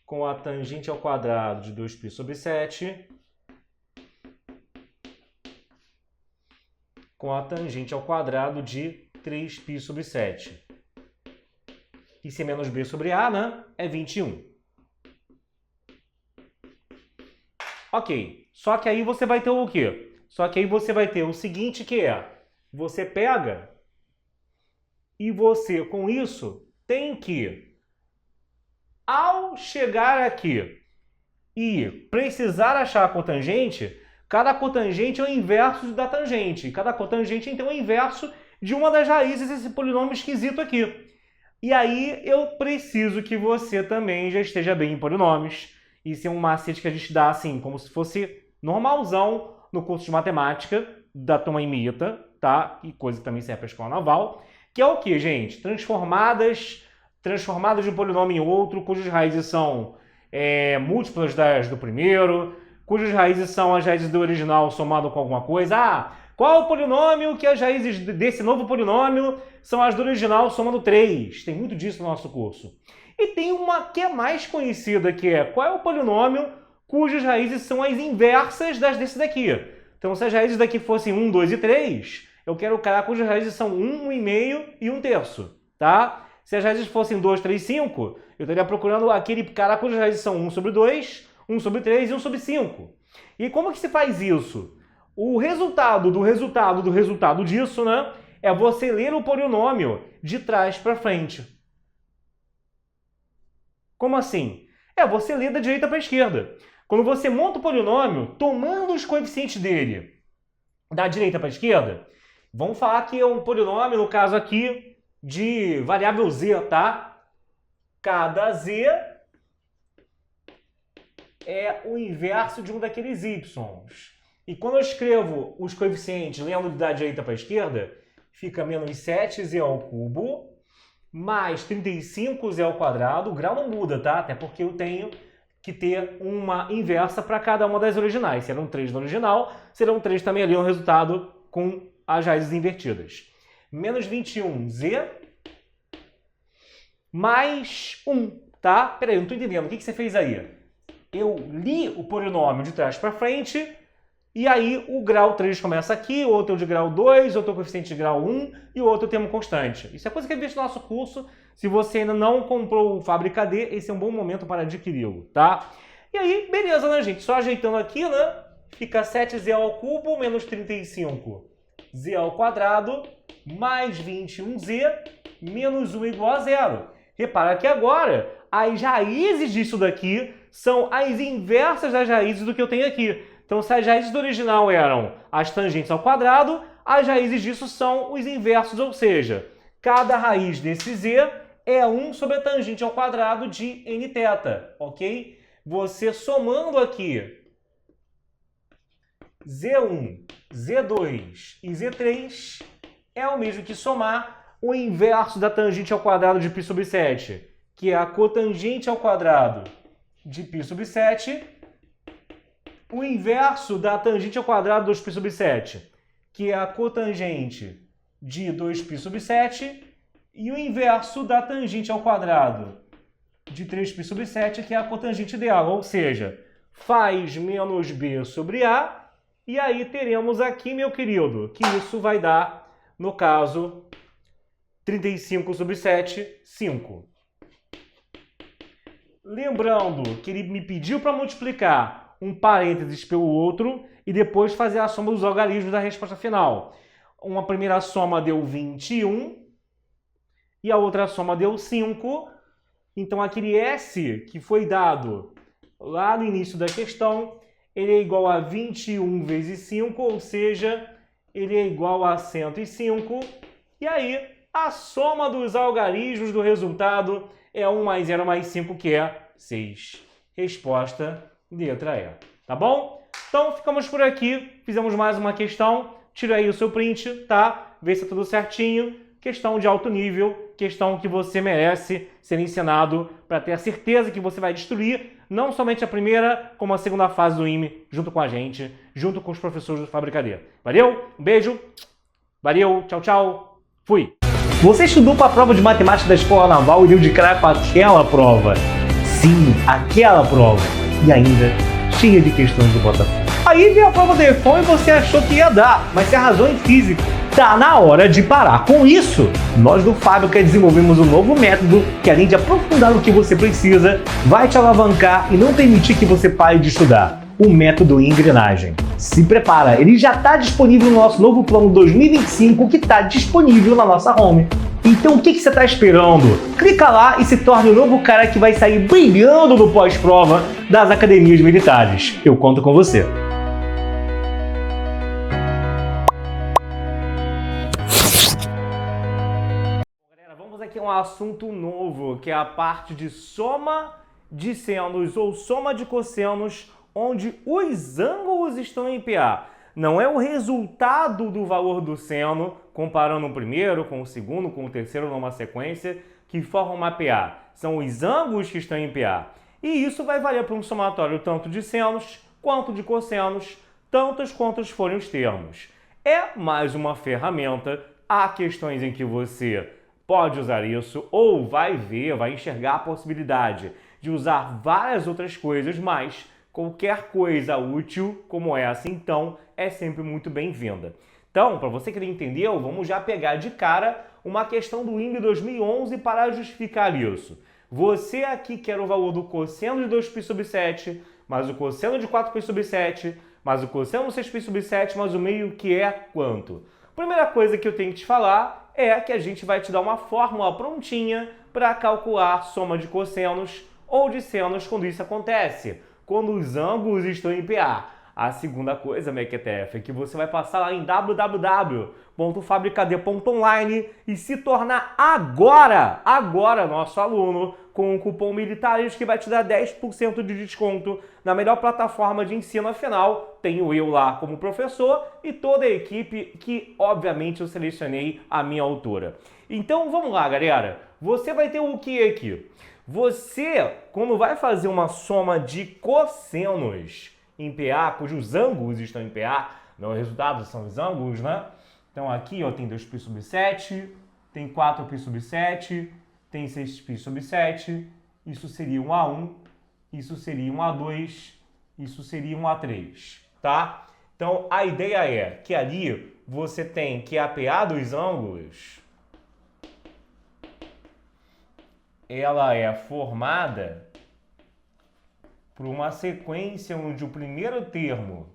com a tangente ao quadrado de 2π sobre 7 com a tangente ao quadrado de 3π sobre 7. E C menos B sobre A, né, é 21. Ok, só que aí você vai ter o quê? Só que aí você vai ter o seguinte que é, você pega e você, com isso, tem que, ao chegar aqui e precisar achar a cotangente, cada cotangente é o inverso da tangente. Cada cotangente, então, é o inverso de uma das raízes desse polinômio esquisito aqui. E aí eu preciso que você também já esteja bem em polinômios. Isso é um macete que a gente dá assim, como se fosse normalzão no curso de matemática da turma Imita, tá? E coisa que também serve para a escola naval. Que é o que, gente? Transformadas de um polinômio em outro, cujas raízes são múltiplas das do primeiro, cujas raízes são as raízes do original somado com alguma coisa. Ah, qual é o polinômio que as raízes desse novo polinômio são as do original somando 3? Tem muito disso no nosso curso. E tem uma que é mais conhecida, que é qual é o polinômio cujas raízes são as inversas das desse daqui. Então, se as raízes daqui fossem 1, 2 e 3, eu quero o cara cujas raízes são 1, 1,5 e 1/3, tá? Se as raízes fossem 2, 3, 5, eu estaria procurando aquele cara cujas raízes são 1 sobre 2, 1 sobre 3 e 1 sobre 5. E como que se faz isso? O resultado do resultado disso, né, é você ler o polinômio de trás para frente. Como assim? É você ler da direita para a esquerda. Quando você monta o polinômio, tomando os coeficientes dele da direita para a esquerda, vamos falar que é um polinômio, no caso aqui, de variável z, tá? Cada z é o inverso de um daqueles y. E quando eu escrevo os coeficientes lendo da direita para a esquerda, fica menos 7z ao cubo, mais 35z ao quadrado. O grau não muda, tá? Até porque eu tenho que ter uma inversa para cada uma das originais. Se eram 3 no original, serão 3 também ali no resultado com as raízes invertidas. Menos 21z mais 1, tá? Peraí, eu não estou entendendo. O que você fez aí? Eu li o polinômio de trás para frente, e aí o grau 3 começa aqui, o outro é o de grau 2, outro é o coeficiente de grau 1 e o outro é o termo constante. Isso é coisa que é visto no nosso curso. Se você ainda não comprou o Fábrica D, esse é um bom momento para adquiri-lo, tá? E aí, beleza, né, gente? Só ajeitando aqui, né? Fica 7z ao cubo menos 35z ao quadrado mais 21z menos 1 igual a 0. Repara que agora as raízes disso daqui são as inversas das raízes do que eu tenho aqui. Então, se as raízes do original eram as tangentes ao quadrado, as raízes disso são os inversos, ou seja, cada raiz desse z é 1 sobre a tangente ao quadrado de nθ, ok? Você somando aqui z1, z2 e z3 é o mesmo que somar o inverso da tangente ao quadrado de π sobre 7, que é a cotangente ao quadrado de π sobre 7, o inverso da tangente ao quadrado de 2π sobre 7, que é a cotangente de 2π sobre 7, e o inverso da tangente ao quadrado de 3π sobre 7, que é a cotangente dela, ou seja, faz menos b sobre a, e aí teremos aqui, meu querido, que isso vai dar, no caso, 35 sobre 7, 5. Lembrando que ele me pediu para multiplicar um parênteses pelo outro e depois fazer a soma dos algarismos da resposta final. Uma primeira soma deu 21 e a outra soma deu 5. Então, aquele S que foi dado lá no início da questão, ele é igual a 21 vezes 5, ou seja, ele é igual a 105. E aí, a soma dos algarismos do resultado é 1 mais 0 mais 5, que é 6. Resposta, letra E. Tá bom? Então, ficamos por aqui. Fizemos mais uma questão. Tira aí o seu print, tá? Vê se tá tudo certinho. Questão de alto nível, questão que você merece ser ensinado para ter a certeza que você vai destruir não somente a primeira, como a segunda fase do IME, junto com a gente, junto com os professores do Fábrica D. Valeu? Um beijo. Valeu. Tchau, tchau. Fui. Você estudou para a prova de matemática da Escola Naval e deu de cara com aquela prova. Sim, aquela prova. E ainda cheia de questões de Botafogo. Aí veio a prova do EFON e você achou que ia dar, mas se arrasou em física. Tá na hora de parar com isso. Nós do Fábrica desenvolvemos um novo método que, além de aprofundar o que você precisa, vai te alavancar e não permitir que você pare de estudar. O método engrenagem. Se prepara, ele já está disponível no nosso novo plano 2025, que está disponível na nossa home. Então o que você está esperando? Clica lá e se torne o novo cara que vai sair brilhando no pós-prova das academias militares. Eu conto com você. Galera, vamos aqui a um assunto novo, que é a parte de soma de senos ou soma de cossenos, onde os ângulos estão em PA. Não é o resultado do valor do seno, comparando o primeiro com o segundo, com o terceiro numa sequência, que formam uma PA. São os ângulos que estão em PA. E isso vai valer para um somatório tanto de senos quanto de cossenos, tantos quantos forem os termos. É mais uma ferramenta. Há questões em que você pode usar isso ou vai ver, vai enxergar a possibilidade de usar várias outras coisas, mas qualquer coisa útil como essa, então, é sempre muito bem-vinda. Então, para você que não entendeu, vamos já pegar de cara uma questão do IME 2011 para justificar isso. Você aqui quer o valor do cosseno de 2π sobre 7, mais o cosseno de 4π sobre 7, mais o cosseno de 6π sobre 7, mais o meio, que é quanto? Primeira coisa que eu tenho que te falar é que a gente vai te dar uma fórmula prontinha para calcular a soma de cossenos ou de senos quando isso acontece, quando os ângulos estão em PA. A segunda coisa, Mequetef, é que você vai passar lá em www.fabricad.online e se tornar agora nosso aluno com o cupom Militares, que vai te dar 10% de desconto na melhor plataforma de ensino. Afinal, tenho eu lá como professor e toda a equipe que, obviamente, eu selecionei a minha altura. Então, vamos lá, galera. Você vai ter o que aqui? Você, quando vai fazer uma soma de cossenos em PA, cujos ângulos estão em PA, não, os resultados são os ângulos, né? Então aqui, ó, tem 2π sobre 7, tem 4π sobre 7, tem 6π sobre 7, isso seria um A1, isso seria um A2, isso seria um A3, tá? Então a ideia é que ali você tem que a PA dos ângulos, ela é formada por uma sequência onde o primeiro termo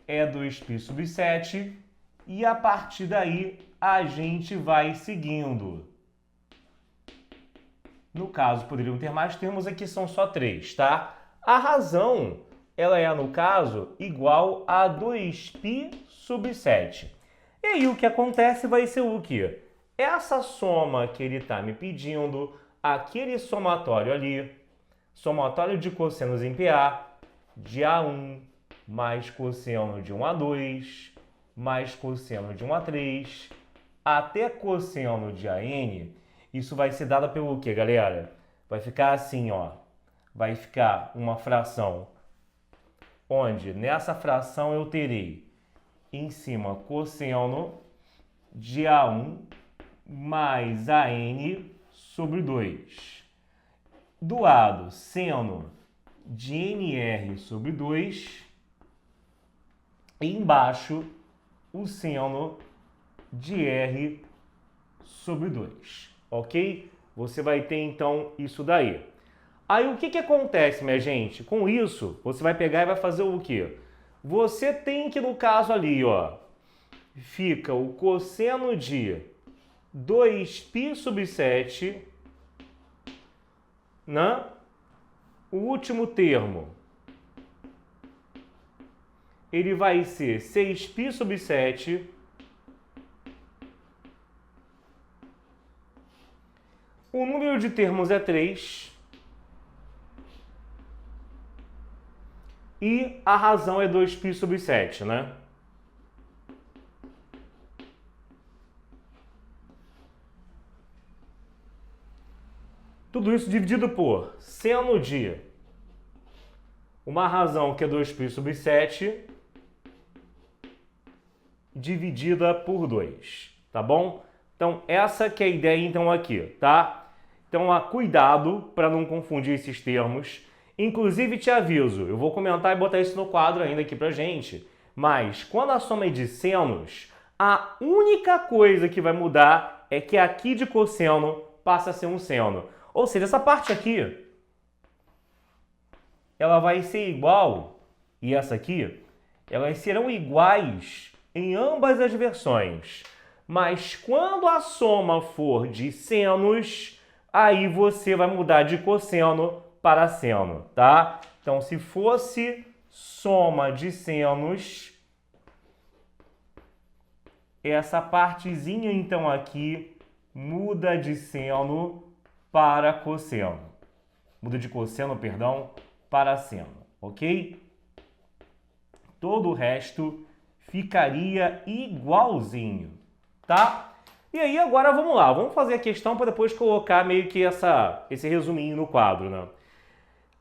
é 2π sobre 7 e a partir daí a gente vai seguindo. No caso, poderiam ter mais termos, aqui são só 3, tá? A razão, ela é, no caso, igual a 2π sobre 7. E aí o que acontece vai ser o quê? Essa soma que ele está me pedindo, aquele somatório ali, somatório de cossenos em PA, de A1 mais cosseno de 1A2, mais cosseno de 1A3, até cosseno de AN, isso vai ser dado pelo quê, galera? Vai ficar assim, ó. Vai ficar uma fração, onde nessa fração eu terei em cima cosseno de A1 mais AN sobre 2. Do lado, seno de NR sobre 2. E embaixo, o seno de R sobre 2. Ok? Você vai ter, então, isso daí. Aí, o que acontece, minha gente? Com isso, você vai pegar e vai fazer o quê? Você tem que, no caso ali, ó, fica o cosseno de 2π sobre 7, né? O último termo, ele vai ser 6π sobre 7, o número de termos é 3 e a razão é 2π sobre 7, né? Tudo isso dividido por seno de uma razão que é 2π sobre 7 dividida por 2, tá bom? Então, essa que é a ideia então aqui, tá? Então, cuidado para não confundir esses termos. Inclusive, te aviso, eu vou comentar e botar isso no quadro ainda aqui pra gente, mas quando a soma é de senos, a única coisa que vai mudar é que aqui de cosseno passa a ser um seno. Ou seja, essa parte aqui, ela vai ser igual, e essa aqui, elas serão iguais em ambas as versões. Mas quando a soma for de senos, aí você vai mudar de cosseno para seno, tá? Então, se fosse soma de senos, essa partezinha, então, aqui, muda de seno para cosseno. Muda de cosseno, perdão, para seno, ok? Todo o resto ficaria igualzinho, tá? E aí, agora vamos lá. Vamos fazer a questão para depois colocar meio que esse resuminho no quadro, né?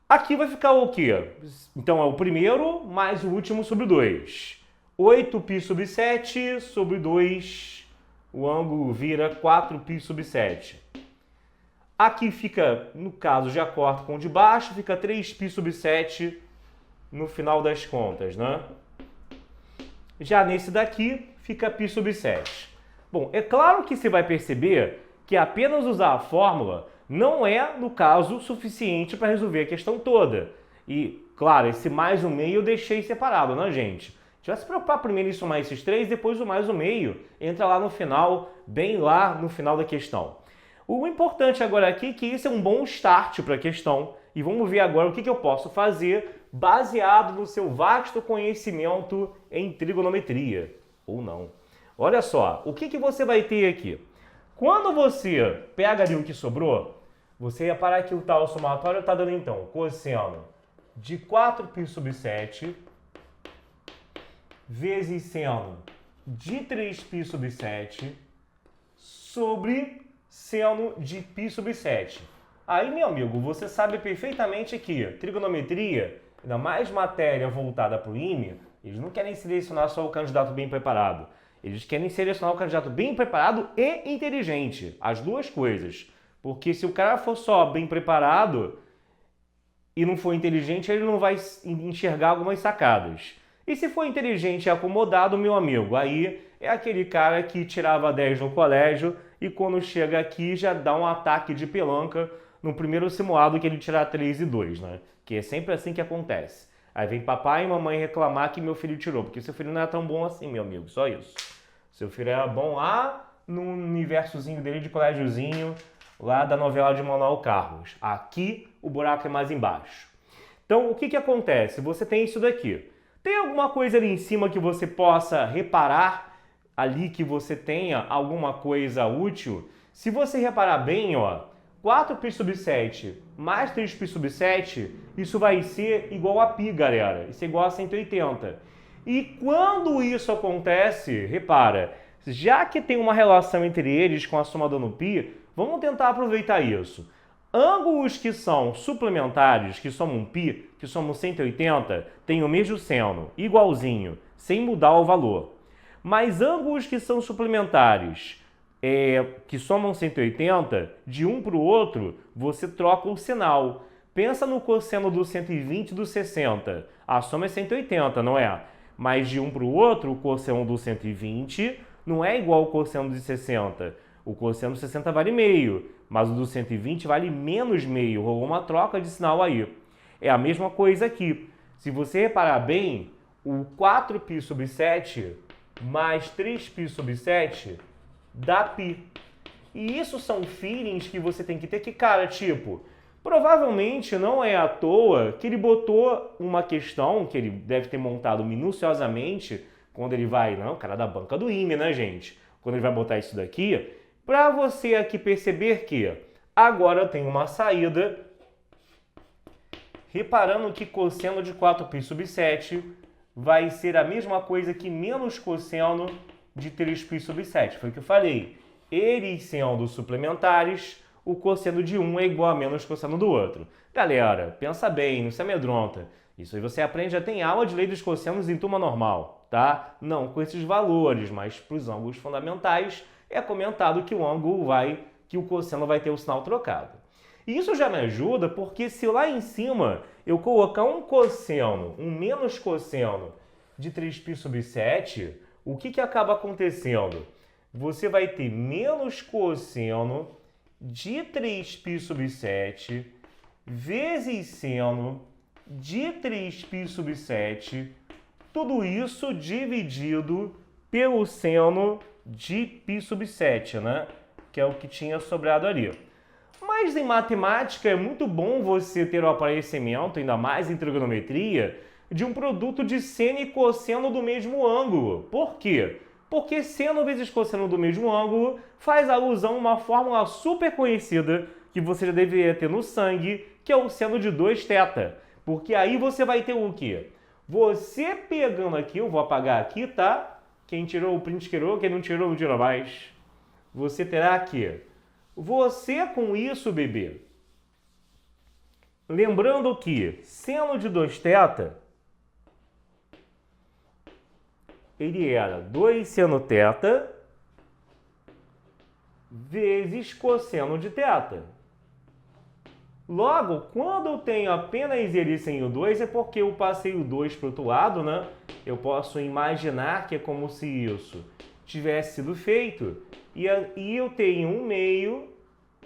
Aqui vai ficar o quê? Então, é o primeiro mais o último sobre 2. 8π sobre 7 sobre 2, o ângulo vira 4π sobre 7. Aqui fica, no caso, já corto com o de baixo, fica 3π sobre 7 no final das contas, né? Já nesse daqui, fica π sobre 7. Bom, é claro que você vai perceber que apenas usar a fórmula não é, no caso, suficiente para resolver a questão toda. E, claro, esse mais o meio eu deixei separado, né, gente? A gente vai se preocupar primeiro em somar esses três, depois o mais o meio entra lá no final, bem lá no final da questão. O importante agora aqui é que isso é um bom start para a questão e vamos ver agora o que eu posso fazer baseado no seu vasto conhecimento em trigonometria, ou não. Olha só, o que você vai ter aqui? Quando você pega ali o que sobrou, você reparar que o tal somatório está dando então cosseno de 4π/7 vezes seno de 3π/7 sobre seno de π/7. Aí, meu amigo, você sabe perfeitamente que trigonometria, ainda mais matéria voltada para o IME, eles não querem selecionar só o candidato bem preparado. Eles querem selecionar o candidato bem preparado e inteligente. As duas coisas. Porque se o cara for só bem preparado e não for inteligente, ele não vai enxergar algumas sacadas. E se for inteligente e acomodado, meu amigo, aí é aquele cara que tirava 10 no colégio e quando chega aqui já dá um ataque de pelanca no primeiro simulado que ele tirar 3 e 2, né? Que é sempre assim que acontece. Aí vem papai e mamãe reclamar que meu filho tirou, porque seu filho não era tão bom assim, meu amigo, só isso. Seu filho era bom lá no universozinho dele de colégiozinho, lá da novela de Manuel Carlos. Aqui o buraco é mais embaixo. Então, o que acontece? Você tem isso daqui. Tem alguma coisa ali em cima que você possa reparar ali que você tenha alguma coisa útil? Se você reparar bem, ó, 4π/7 mais 3π/7, isso vai ser igual a π, galera. Isso é igual a 180. E quando isso acontece, repara, já que tem uma relação entre eles com a soma dando π, vamos tentar aproveitar isso. Ângulos que são suplementares, que somam π, que somam 180, têm o mesmo seno, igualzinho, sem mudar o valor. Mas ângulos que são suplementares, que somam 180, de um para o outro, você troca o sinal. Pensa no cosseno do 120 e do 60. A soma é 180, não é? Mas de um para o outro, o cosseno do 120 não é igual ao cosseno de 60. O cosseno do 60 vale meio, mas o do 120 vale menos meio. Rolou uma troca de sinal aí. É a mesma coisa aqui. Se você reparar bem, o 4π/7 mais 3π/7 dá π. E isso são feelings que você tem que ter que, cara, tipo, provavelmente não é à toa que ele botou uma questão que ele deve ter montado minuciosamente quando ele vai, não, o cara da banca do IME, né, gente? Quando ele vai botar isso daqui, para você aqui perceber que agora eu tenho uma saída, reparando que cosseno de 4π/7 vai ser a mesma coisa que menos cosseno de 3π/7. Foi o que eu falei. Eles sendo suplementares, o cosseno de um é igual a menos cosseno do outro. Galera, pensa bem, não se amedronta. Isso aí você aprende, já tem aula de lei dos cossenos em turma normal, tá? Não com esses valores, mas para os ângulos fundamentais é comentado que o cosseno vai ter o sinal trocado. E isso já me ajuda porque se lá em cima eu colocar um cosseno, um menos cosseno de 3π/7, o que acaba acontecendo? Você vai ter menos cosseno de 3π/7 vezes seno de 3π/7, tudo isso dividido pelo seno de π/7, né? Que é o que tinha sobrado ali. Mas em matemática é muito bom você ter o aparecimento, ainda mais em trigonometria, de um produto de seno e cosseno do mesmo ângulo. Por quê? Porque seno vezes cosseno do mesmo ângulo faz alusão a uma fórmula super conhecida que você já deveria ter no sangue, que é o seno de 2θ. Porque aí você vai ter o quê? Você pegando aqui, eu vou apagar aqui, tá? Quem tirou o print tirou, quem não tirou, não tira mais. Você terá aqui. Você com isso, bebê. Lembrando que seno de 2θ, ele era 2 seno θ vezes cosseno de θ. Logo, quando eu tenho apenas ele sem o 2, é porque eu passei o 2 para o outro lado, né? Eu posso imaginar que é como se isso tivesse sido feito. E eu tenho 1/2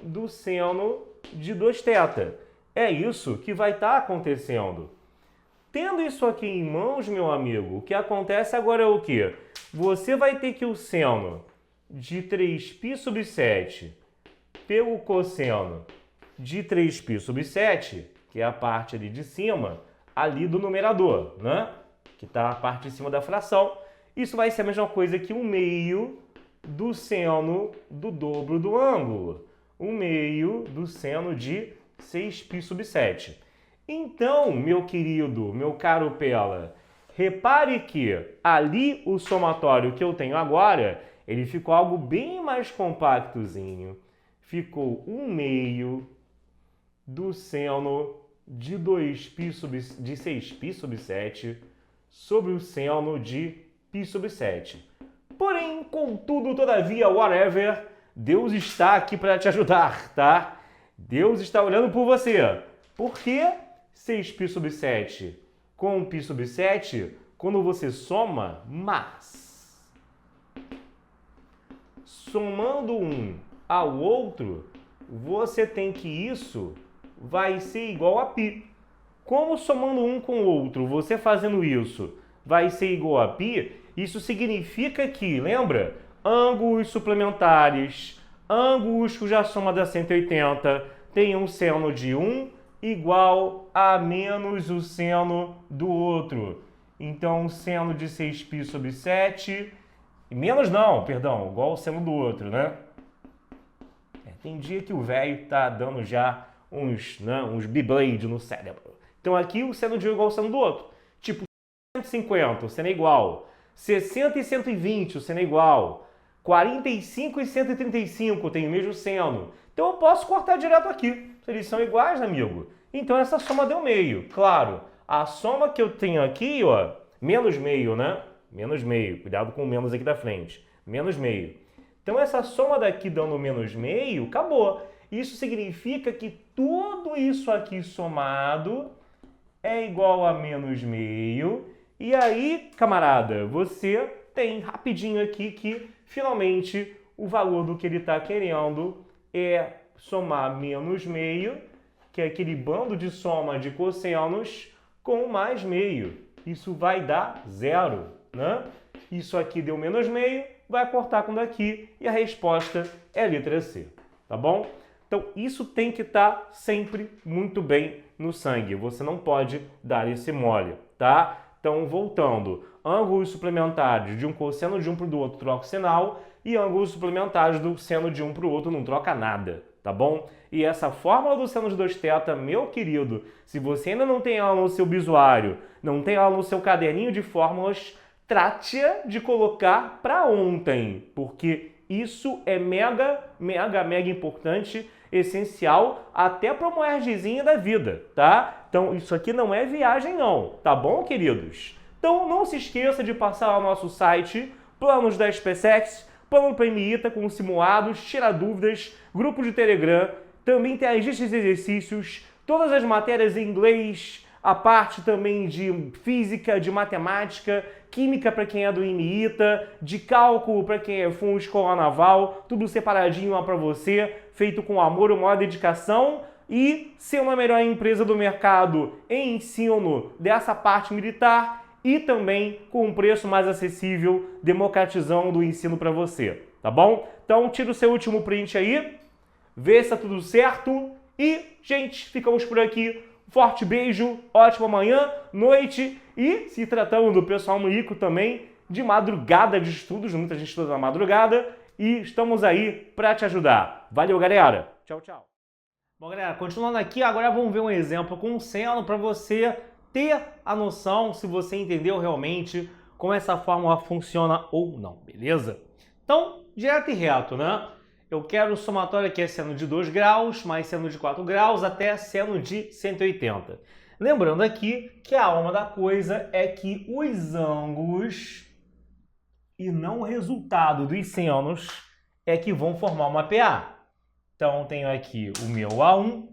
do seno de 2θ. É isso que vai estar acontecendo. Tendo isso aqui em mãos, meu amigo, o que acontece agora é o quê? Você vai ter que o seno de 3π/7 pelo cosseno de 3π sobre 7, que é a parte ali de cima, ali do numerador, né? Que está a parte de cima da fração. Isso vai ser a mesma coisa que 1/2 do seno do dobro do ângulo. 1/2 do seno de 6π sobre 7. Então, meu querido, meu caro Pela, repare que ali o somatório que eu tenho agora, ele ficou algo bem mais compactozinho. Ficou 1/2 do seno de 6π sobre 7 sobre o seno de π sobre 7. Porém, contudo, todavia, whatever, Deus está aqui para te ajudar, tá? Deus está olhando por você. Por que 6π sobre 7 com π sobre 7, quando você soma, mas somando um ao outro, você tem que isso vai ser igual a π. Como somando um com o outro, você fazendo isso vai ser igual a π, isso significa que, lembra? Ângulos suplementares, ângulos cuja soma dá 180, tem um seno de 1 igual a menos o seno do outro. Então, seno de 6π sobre 7, menos não, perdão, igual ao seno do outro, né? Tem dia que o velho tá dando já uns Beyblade no cérebro. Então aqui o seno de um igual ao seno do outro. Tipo, 150, o seno é igual. 60 e 120, o seno é igual. 45 e 135 tem o mesmo seno. Então eu posso cortar direto aqui. Eles são iguais, amigo. Então essa soma deu meio. Claro, a soma que eu tenho aqui, ó, menos meio, né? Menos meio. Cuidado com o menos aqui da frente. Menos meio. Então essa soma daqui dando menos meio, acabou. Isso significa que tudo isso aqui somado é igual a menos meio. E aí, camarada, você tem rapidinho aqui que finalmente o valor do que ele está querendo é somar menos meio, que é aquele bando de soma de cossenos, com mais meio. Isso vai dar zero, né? Isso aqui deu menos meio, vai cortar com daqui e a resposta é a letra C, tá bom? Então, isso tem que estar sempre muito bem no sangue. Você não pode dar esse mole, tá? Então, voltando, ângulos suplementares de um cosseno de um para o outro troca o sinal e ângulos suplementares do seno de um para o outro não troca nada, tá bom? E essa fórmula do seno de 2θ, meu querido, se você ainda não tem ela no seu bisuário, não tem ela no seu caderninho de fórmulas, trate de colocar para ontem, porque isso é mega importante, essencial até para uma UERJzinha da vida, tá? Então isso aqui não é viagem não, tá bom, queridos? Então não se esqueça de passar lá no nosso site, planos da SpaceX, plano para MITA com simulados, tirar dúvidas, grupo de Telegram, também tem as listas de exercícios, todas as matérias em inglês, a parte também de física, de matemática, química para quem é do IMITA, de cálculo para quem é FUN Escola Naval, tudo separadinho lá para você, feito com amor e maior dedicação, e ser uma melhor empresa do mercado em ensino dessa parte militar e também com um preço mais acessível, democratizando o ensino para você, tá bom? Então tira o seu último print aí, vê se tá tudo certo e, gente, ficamos por aqui. Forte beijo, ótima manhã, noite e, se tratando do pessoal rico também, de madrugada de estudos, muita gente estuda na madrugada e estamos aí para te ajudar. Valeu, galera! Tchau, tchau! Bom, galera, continuando aqui, agora vamos ver um exemplo com seno para você ter a noção se você entendeu realmente como essa fórmula funciona ou não, beleza? Então, direto e reto, né? Eu quero o somatório aqui é seno de 2 graus, mais seno de 4 graus, até seno de 180. Lembrando aqui que a alma da coisa é que os ângulos e não o resultado dos senos é que vão formar uma PA. Então, tenho aqui o meu A1,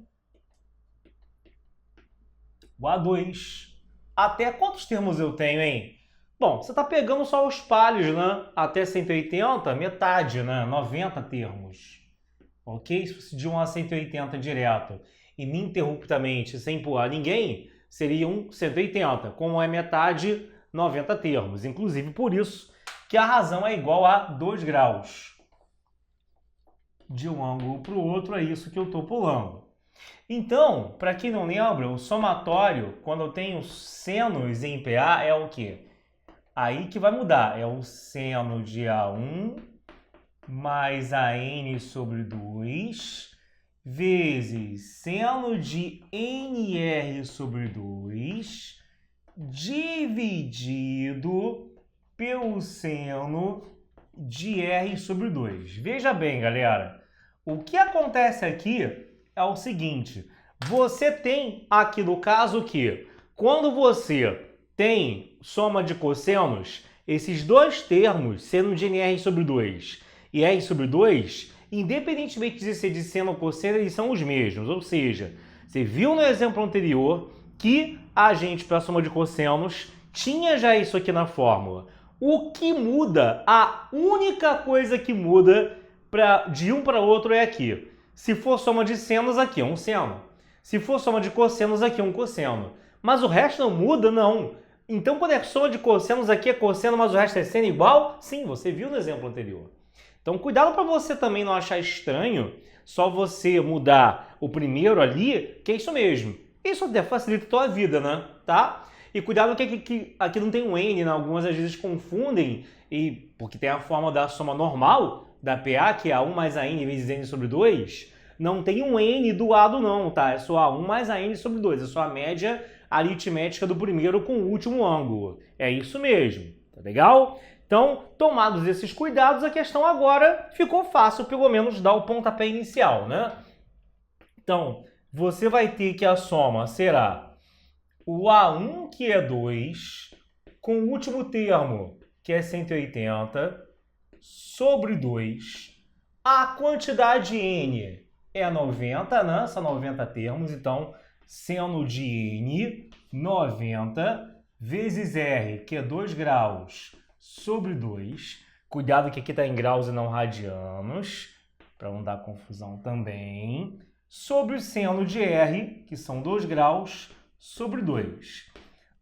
o A2, até quantos termos eu tenho, hein? Bom, você está pegando só os palhos, né? Até 180, metade, né? 90 termos. Ok? Se fosse de 1 a 180 direto, ininterruptamente, sem pular ninguém, seriam 180. Como é metade, 90 termos. Inclusive, por isso que a razão é igual a 2 graus. de um ângulo para o outro, é isso que eu estou pulando. Então, para quem não lembra, o somatório, quando eu tenho senos em PA, é o quê? Aí que vai mudar, é o seno de A1 mais AN sobre 2 vezes seno de NR sobre 2 dividido pelo seno de R sobre 2. Veja bem, galera, o que acontece aqui é o seguinte, você tem aqui no caso que quando você tem soma de cossenos, esses dois termos, seno de NR sobre 2 e R sobre 2, independentemente de ser de seno ou cosseno, eles são os mesmos. Ou seja, você viu no exemplo anterior que a gente, para a soma de cossenos, tinha já isso aqui na fórmula. O que muda, a única coisa que muda de um para outro é aqui. Se for soma de senos, aqui é um seno. Se for soma de cossenos, aqui é um cosseno. Mas o resto não muda, não. Então, quando é soma de cossenos, aqui é cosseno, mas o resto é seno igual? Sim, você viu no exemplo anterior. Então, cuidado para você também não achar estranho só você mudar o primeiro ali, que é isso mesmo. Isso até facilita a tua vida, né? Tá? E cuidado que aqui não tem um N, né? Algumas às vezes confundem, porque tem a forma da soma normal da PA, que é A1 mais AN vezes N sobre 2, não tem um N do lado não, tá? É só A1 mais AN sobre 2, é só a média aritmética do primeiro com o último ângulo. É isso mesmo, tá legal? Então, tomados esses cuidados, a questão agora ficou fácil, pelo menos dar o pontapé inicial, né? Então, você vai ter que a soma será o A1, que é 2, com o último termo, que é 180, sobre 2. A quantidade N é 90, né? São 90 termos, então, seno de N, 90, vezes R, que é 2 graus, sobre 2. Cuidado que aqui está em graus e não radianos, para não dar confusão também. Sobre o seno de R, que são 2 graus, sobre 2.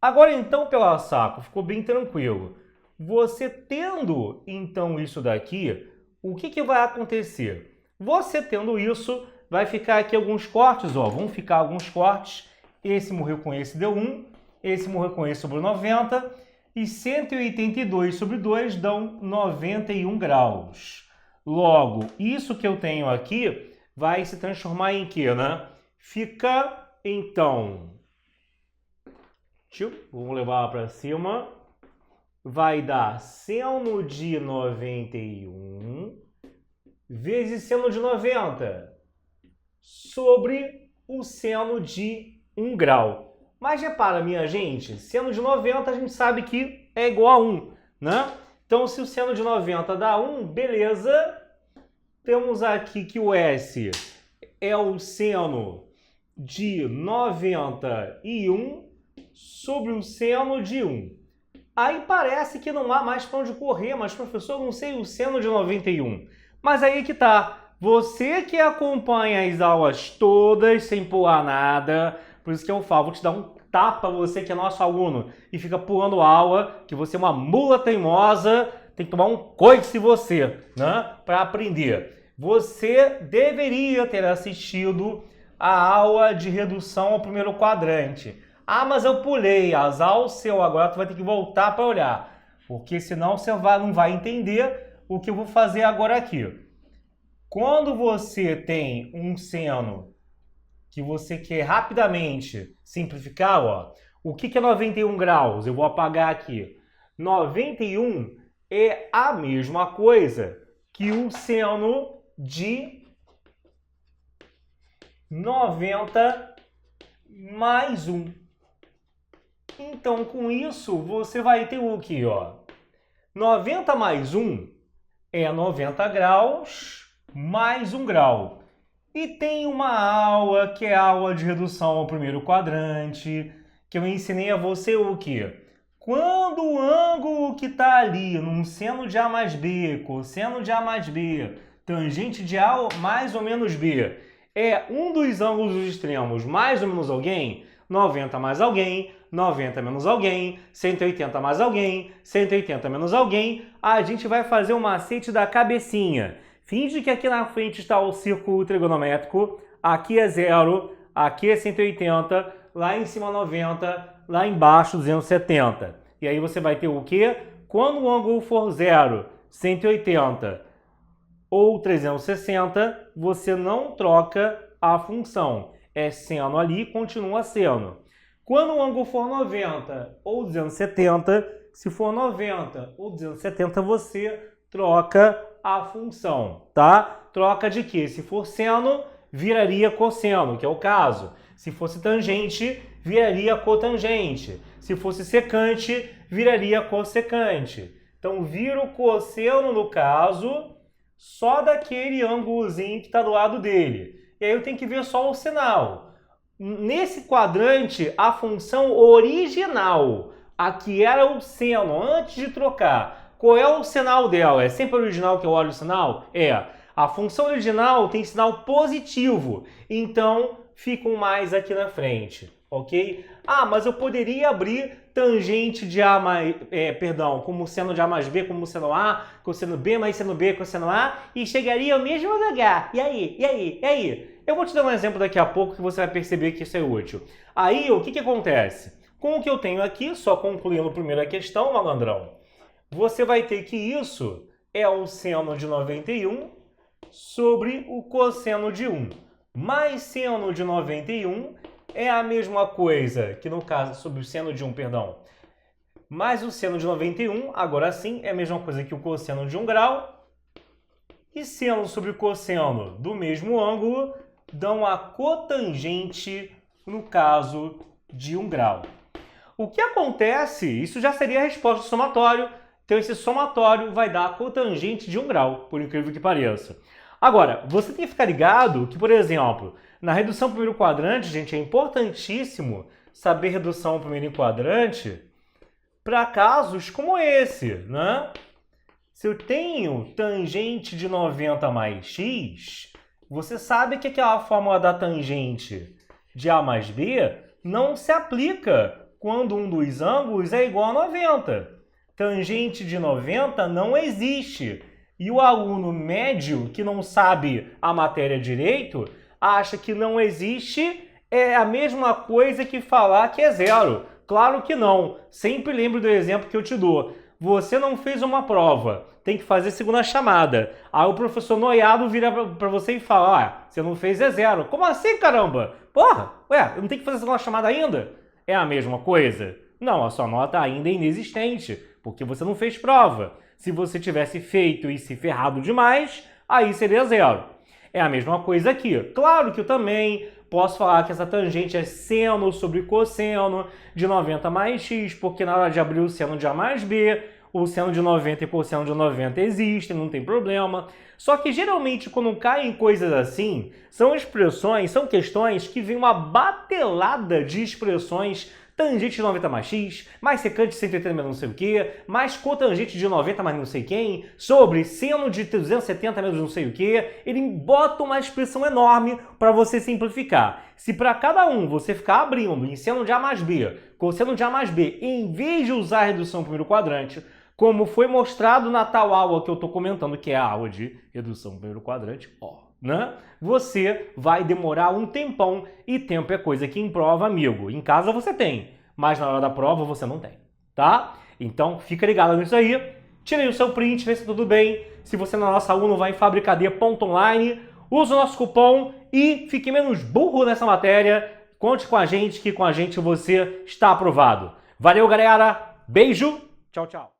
Agora, então, pela saco, ficou bem tranquilo. Você tendo, então, isso daqui, o que vai acontecer? Você tendo isso, vai ficar aqui alguns cortes, ó. Vão ficar alguns cortes. Esse morreu com esse, deu 1. Esse morreu com esse, sobrou 90. E 182 sobre 2 dão 91 graus. Logo, isso que eu tenho aqui vai se transformar em quê, né? Fica, então... Vamos levar para cima. Vai dar seno de 91 vezes seno de 90 sobre o seno de 1 grau. Mas repara, minha gente, seno de 90 a gente sabe que é igual a 1, né? Então, se o seno de 90 dá 1, beleza. Temos aqui que o S é o seno de 91 sobre o seno de 1. Aí parece que não há mais para onde correr, mas professor, eu não sei o seno de 91. Mas aí que tá. Você que acompanha as aulas todas sem pular nada, por isso que eu falo, vou te dar um tapa, você que é nosso aluno e fica pulando aula, que você é uma mula teimosa, tem que tomar um coice você, né, para aprender. Você deveria ter assistido a aula de redução ao primeiro quadrante. Ah, mas eu pulei, azar o seu, agora tu vai ter que voltar para olhar, porque senão você não vai entender o que eu vou fazer agora aqui. Quando você tem um seno que você quer rapidamente simplificar, ó, o que é 91 graus? Eu vou apagar aqui. 91 é a mesma coisa que o seno de 90 mais 1. Então, com isso, você vai ter o quê? Ó? 90 mais 1 é 90 graus mais 1 grau. E tem uma aula, que é a aula de redução ao primeiro quadrante, que eu ensinei a você o quê? Quando o ângulo que está ali, num seno de A mais B, cosseno de A mais B, tangente de A mais ou menos B, é um dos ângulos dos extremos mais ou menos alguém, 90 mais alguém, 90 menos alguém, 180 mais alguém, 180 menos alguém, a gente vai fazer o macete da cabecinha. Finge que aqui na frente está o círculo trigonométrico, aqui é 0, aqui é 180, lá em cima 90, lá embaixo 270. E aí você vai ter o quê? Quando o ângulo for 0, 180 ou 360, você não troca a função. É seno ali, continua seno. Quando o ângulo for 90 ou 270, se for 90 ou 270, você troca a função, tá? Troca de quê? Se for seno, viraria cosseno, que é o caso. Se fosse tangente, viraria cotangente. Se fosse secante, viraria cossecante. Então, vira o cosseno, no caso, só daquele ângulozinho que está do lado dele. E aí eu tenho que ver só o sinal. Nesse quadrante, a função original, a que era o seno, antes de trocar, qual é o sinal dela? É sempre original que eu olho o sinal? É. A função original tem sinal positivo, então fica um mais aqui na frente, ok? Ah, mas eu poderia abrir tangente de A mais... como seno de A mais B, como seno A, cosseno B mais seno B, cosseno A, e chegaria ao mesmo lugar. E aí? Eu vou te dar um exemplo daqui a pouco que você vai perceber que isso é útil. Aí, o que acontece? Com o que eu tenho aqui, só concluindo primeiro a questão, malandrão, você vai ter que isso é o seno de 91 sobre o cosseno de 1. Mais seno de 91 é a mesma coisa que, no caso, sobre o seno de 1, perdão. Mais o seno de 91, agora sim, é a mesma coisa que o cosseno de 1 grau. E seno sobre cosseno do mesmo ângulo dão a cotangente, no caso de 1 grau. O que acontece, isso já seria a resposta do somatório. Então, esse somatório vai dar a cotangente de 1 grau, por incrível que pareça. Agora, você tem que ficar ligado que, por exemplo, na redução ao primeiro quadrante, gente, é importantíssimo saber redução ao primeiro quadrante para casos como esse, né? Se eu tenho tangente de 90 mais x, você sabe que aquela fórmula da tangente de A mais B não se aplica quando um dos ângulos é igual a 90. Tangente de 90 não existe. E o aluno médio, que não sabe a matéria direito, acha que não existe é a mesma coisa que falar que é zero. Claro que não. Sempre lembre do exemplo que eu te dou. Você não fez uma prova, tem que fazer segunda chamada. Aí o professor noiado vira para você e fala, você não fez é zero. Como assim, caramba? Porra, eu não tenho que fazer segunda chamada ainda? É a mesma coisa? Não, a sua nota ainda é inexistente, porque você não fez prova. Se você tivesse feito e se ferrado demais, aí seria zero. É a mesma coisa aqui. Claro que eu também posso falar que essa tangente é seno sobre cosseno de 90 mais x, porque na hora de abrir o seno de A mais B, o seno de 90 e cosseno de 90 existem, não tem problema. Só que geralmente quando caem coisas assim, são questões que vem uma batelada de expressões. Tangente de 90 mais x, mais secante de 180 menos não sei o que, mais cotangente de 90 mais não sei quem, sobre seno de 270 menos não sei o que. Ele bota uma expressão enorme para você simplificar. Se para cada um você ficar abrindo em seno de A mais B, cosseno de A mais B, em vez de usar a redução primeiro quadrante, como foi mostrado na tal aula que eu estou comentando, que é a aula de redução primeiro quadrante, né? Você vai demorar um tempão, e tempo é coisa que em prova, amigo, em casa você tem, mas na hora da prova você não tem, tá? Então fica ligado nisso aí, tira aí o seu print, vê se tudo bem. Se você não é nosso aluno, vai em fabricad.online, usa o nosso cupom e fique menos burro nessa matéria. Conte com a gente, que com a gente você está aprovado. Valeu, galera, beijo, tchau, tchau.